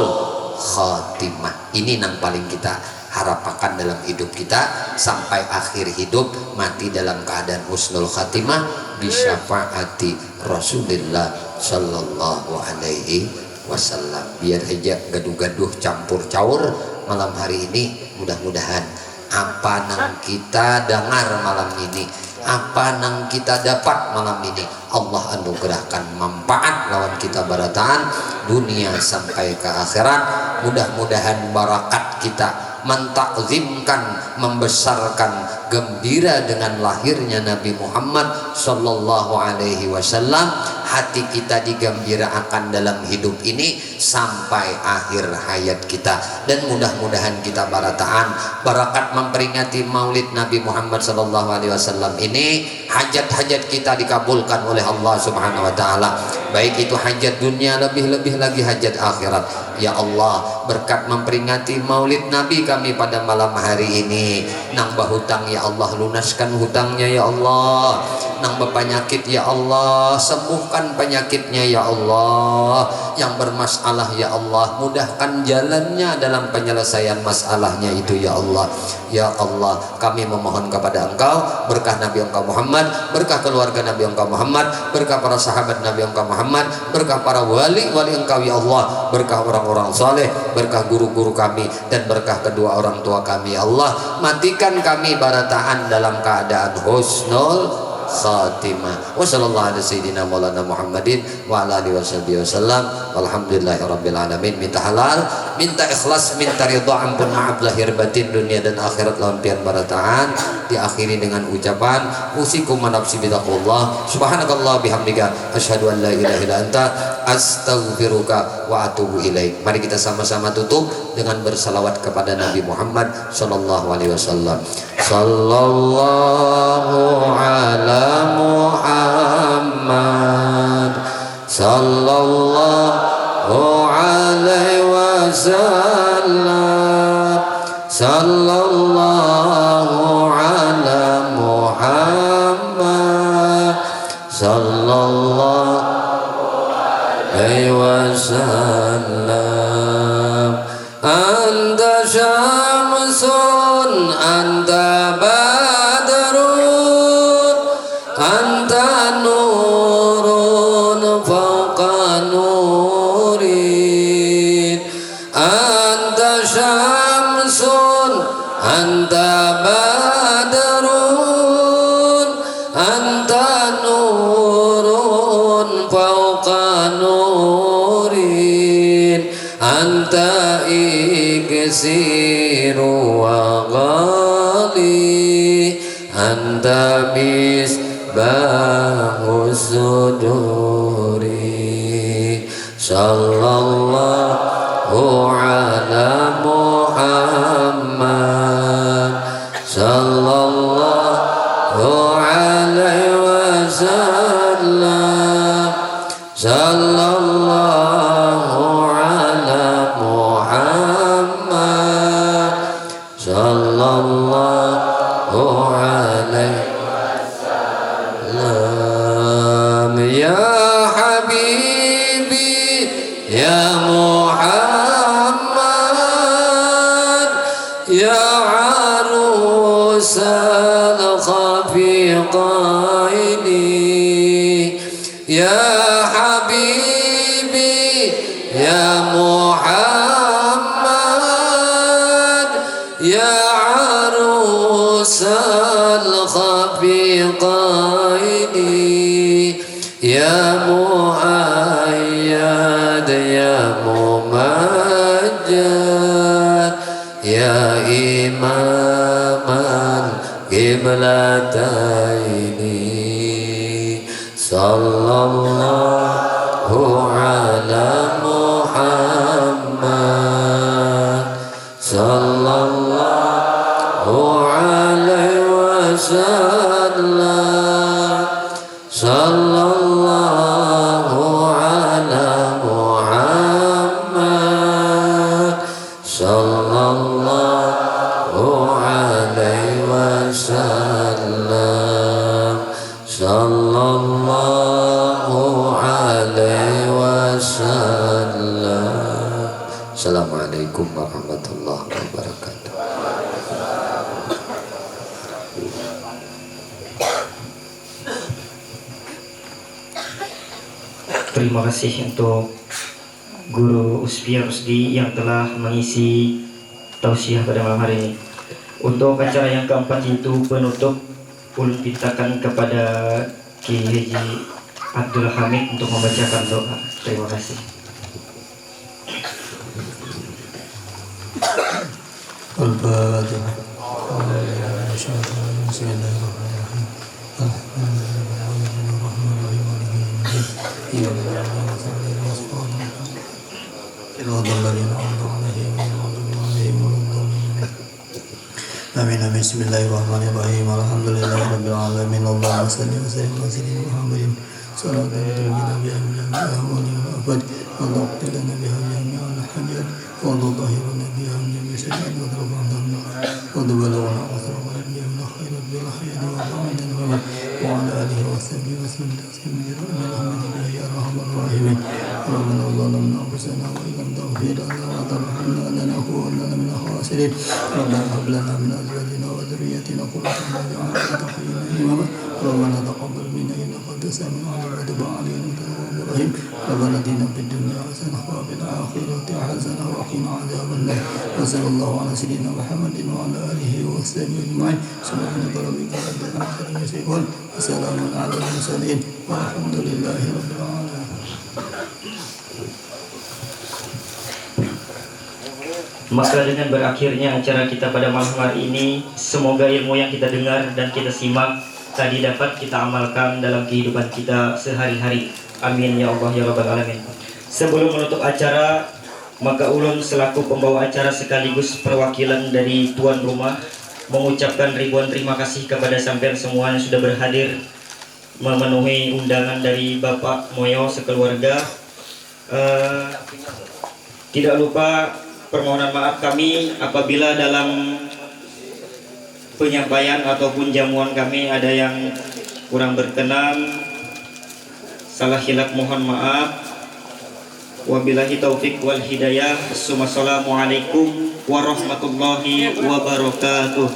khatimah. Ini yang paling kita harapkan dalam hidup kita, sampai akhir hidup mati dalam keadaan husnul khatimah bisyafaati Rasulullah sallallahu alaihi wasallam. Biar aja gaduh-gaduh campur caur malam hari ini, mudah-mudahan apa yang kita dengar malam ini, apa yang kita dapat malam ini, Allah anugerahkan manfaat lawan kita barataan dunia sampai ke akhirat. Mudah-mudahan barakat kita mentakzimkan, membesarkan, gembira dengan lahirnya Nabi Muhammad sallallahu alaihi wasallam. Hati kita digembirakan dalam hidup ini sampai akhir hayat kita, dan mudah-mudahan kita barataan barakat memperingati maulid Nabi Muhammad sallallahu alaihi wasallam ini, hajat-hajat kita dikabulkan oleh Allah Subhanahu wa taala, baik itu hajat dunia, lebih-lebih lagi hajat akhirat. Ya Allah, berkat memperingati maulid Nabi kami pada malam hari ini, nambah hutang ya Allah, lunaskan hutangnya ya Allah, nambah penyakit ya Allah, sembuhkan penyakitnya ya Allah, yang bermasalah ya Allah, mudahkan jalannya dalam penyelesaian masalahnya itu ya Allah. Ya Allah, kami memohon kepada Engkau berkah Nabi Engkau Muhammad, berkah keluarga Nabi Engkau Muhammad, berkah para sahabat Nabi Engkau Muhammad, berkah para wali-wali Engkau ya Allah, berkah orang-orang saleh, berkah guru-guru kami, dan berkah kedua orang tua kami ya Allah. Matikan kami barataan dalam keadaan husnul khatimah. Wassallallahu ala sayyidina maulana Muhammadin wa ala alihi wasallam. Walhamdulillahirabbil alamin. Minta halal, minta ikhlas, minta ridha, ampun maaf lahir batin dunia dan akhirat lawan pian barataan. Diakhiri dengan ucapan usikum wa nafsi bitaqullah. Subhanakallah bihamdika asyhadu an la ilaha illa anta astaghfiruka wa atubu ilaik. Mari kita sama-sama tutup dengan bersalawat kepada Nabi Muhammad sallallahu alaihi wasallam. Sallallahu ala Muhammad sallallahu alaihi wasallam. Sallallahu ala Muhammad sallallahu alaihi wasallam. Anta syamsun anta badrun anta nurun fawqa nurin. Anta syamsun anta badrun anta nurun fawqa nurin. Anta iksiru wa ghali, anta misbahu suduri. Sallallahu ala Muhammad sallallahu alaihi wasallam. Sallallahu ala Muhammad sallallahu alaihi wasallam. Ya habibi ya Muhammad ya arusal khafiqaini. Ya habibi ya Muhammad ya arusal khafiqaini. Ya muayyad ya mumajjad ya imaman qiblataini. Sallallahu ala Muhammad sallallahu alaihi wasallam. Sallallahu ala Muhammad sallallahu alaihi wasallam. Sallallahu alaihi wasallam. Assalamualaikum. Terima kasih untuk Guru Uspia Rusdi yang telah mengisi tausiah pada malam hari ini. Untuk acara yang keempat itu penutup, ulun pintakan kepada Ki Haji Abdul Hamid untuk membacakan doa. Terima kasih. Al-Fatihah. Amin amin. Bismillahirrahmanirrahim. Alhamdulillahirabbil alamin. Allahumma shalli wa sallim ala sayyidina Muhammadin. Sallallahu alaihi wa sallam. اللهم لنا بها جميع الحاجات وتطهرنا بها من جميع السيئات وترفعنا عنا وتبلغنا وترفع جميع الخيرات بالحياة وبعد الممات وعلى آله وصحبه وسلم تسليما برحمتك يا أرحم الراحمين. ربنا ظلمنا أنفسنا وإن لم تغفر لنا وترحمنا لنكونن من الخاسرين. ربنا هب لنا من أزواجنا وذريتنا قرة أعين واجعلنا للمتقين إماما. ربنا تقبل منا إنك أنت السميع العليم وتب علينا إنك التواب الرحيم. ربنا آتنا في الدنيا حسنة وفي الآخرة حسنة وقنا عذاب النار. وصلى الله على سيدنا محمد وعلى آله وصحبه أجمعين. سبحان ربك رب العزة عما يصفون وسلام على المرسلين والحمد لله رب العالمين. Maka dengan berakhirnya acara kita pada malam hari ini, semoga ilmu yang kita dengar dan kita simak tadi dapat kita amalkan dalam kehidupan kita sehari-hari. Amin ya Allah ya Rabbal Alamin. Sebelum menutup acara, maka ulun selaku pembawa acara sekaligus perwakilan dari tuan rumah mengucapkan ribuan terima kasih kepada sampean semua yang sudah berhadir memenuhi undangan dari Bapak Moyo sekeluarga. Tidak lupa permohonan maaf kami apabila dalam penyampaian ataupun jamuan kami ada yang kurang berkenan, salah hilaf mohon maaf. Wabillahi taufik wal hidayah. Assalamualaikum warahmatullahi wabarakatuh.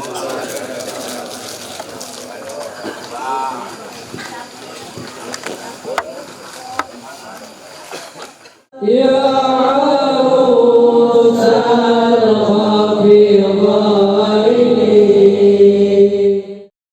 Ya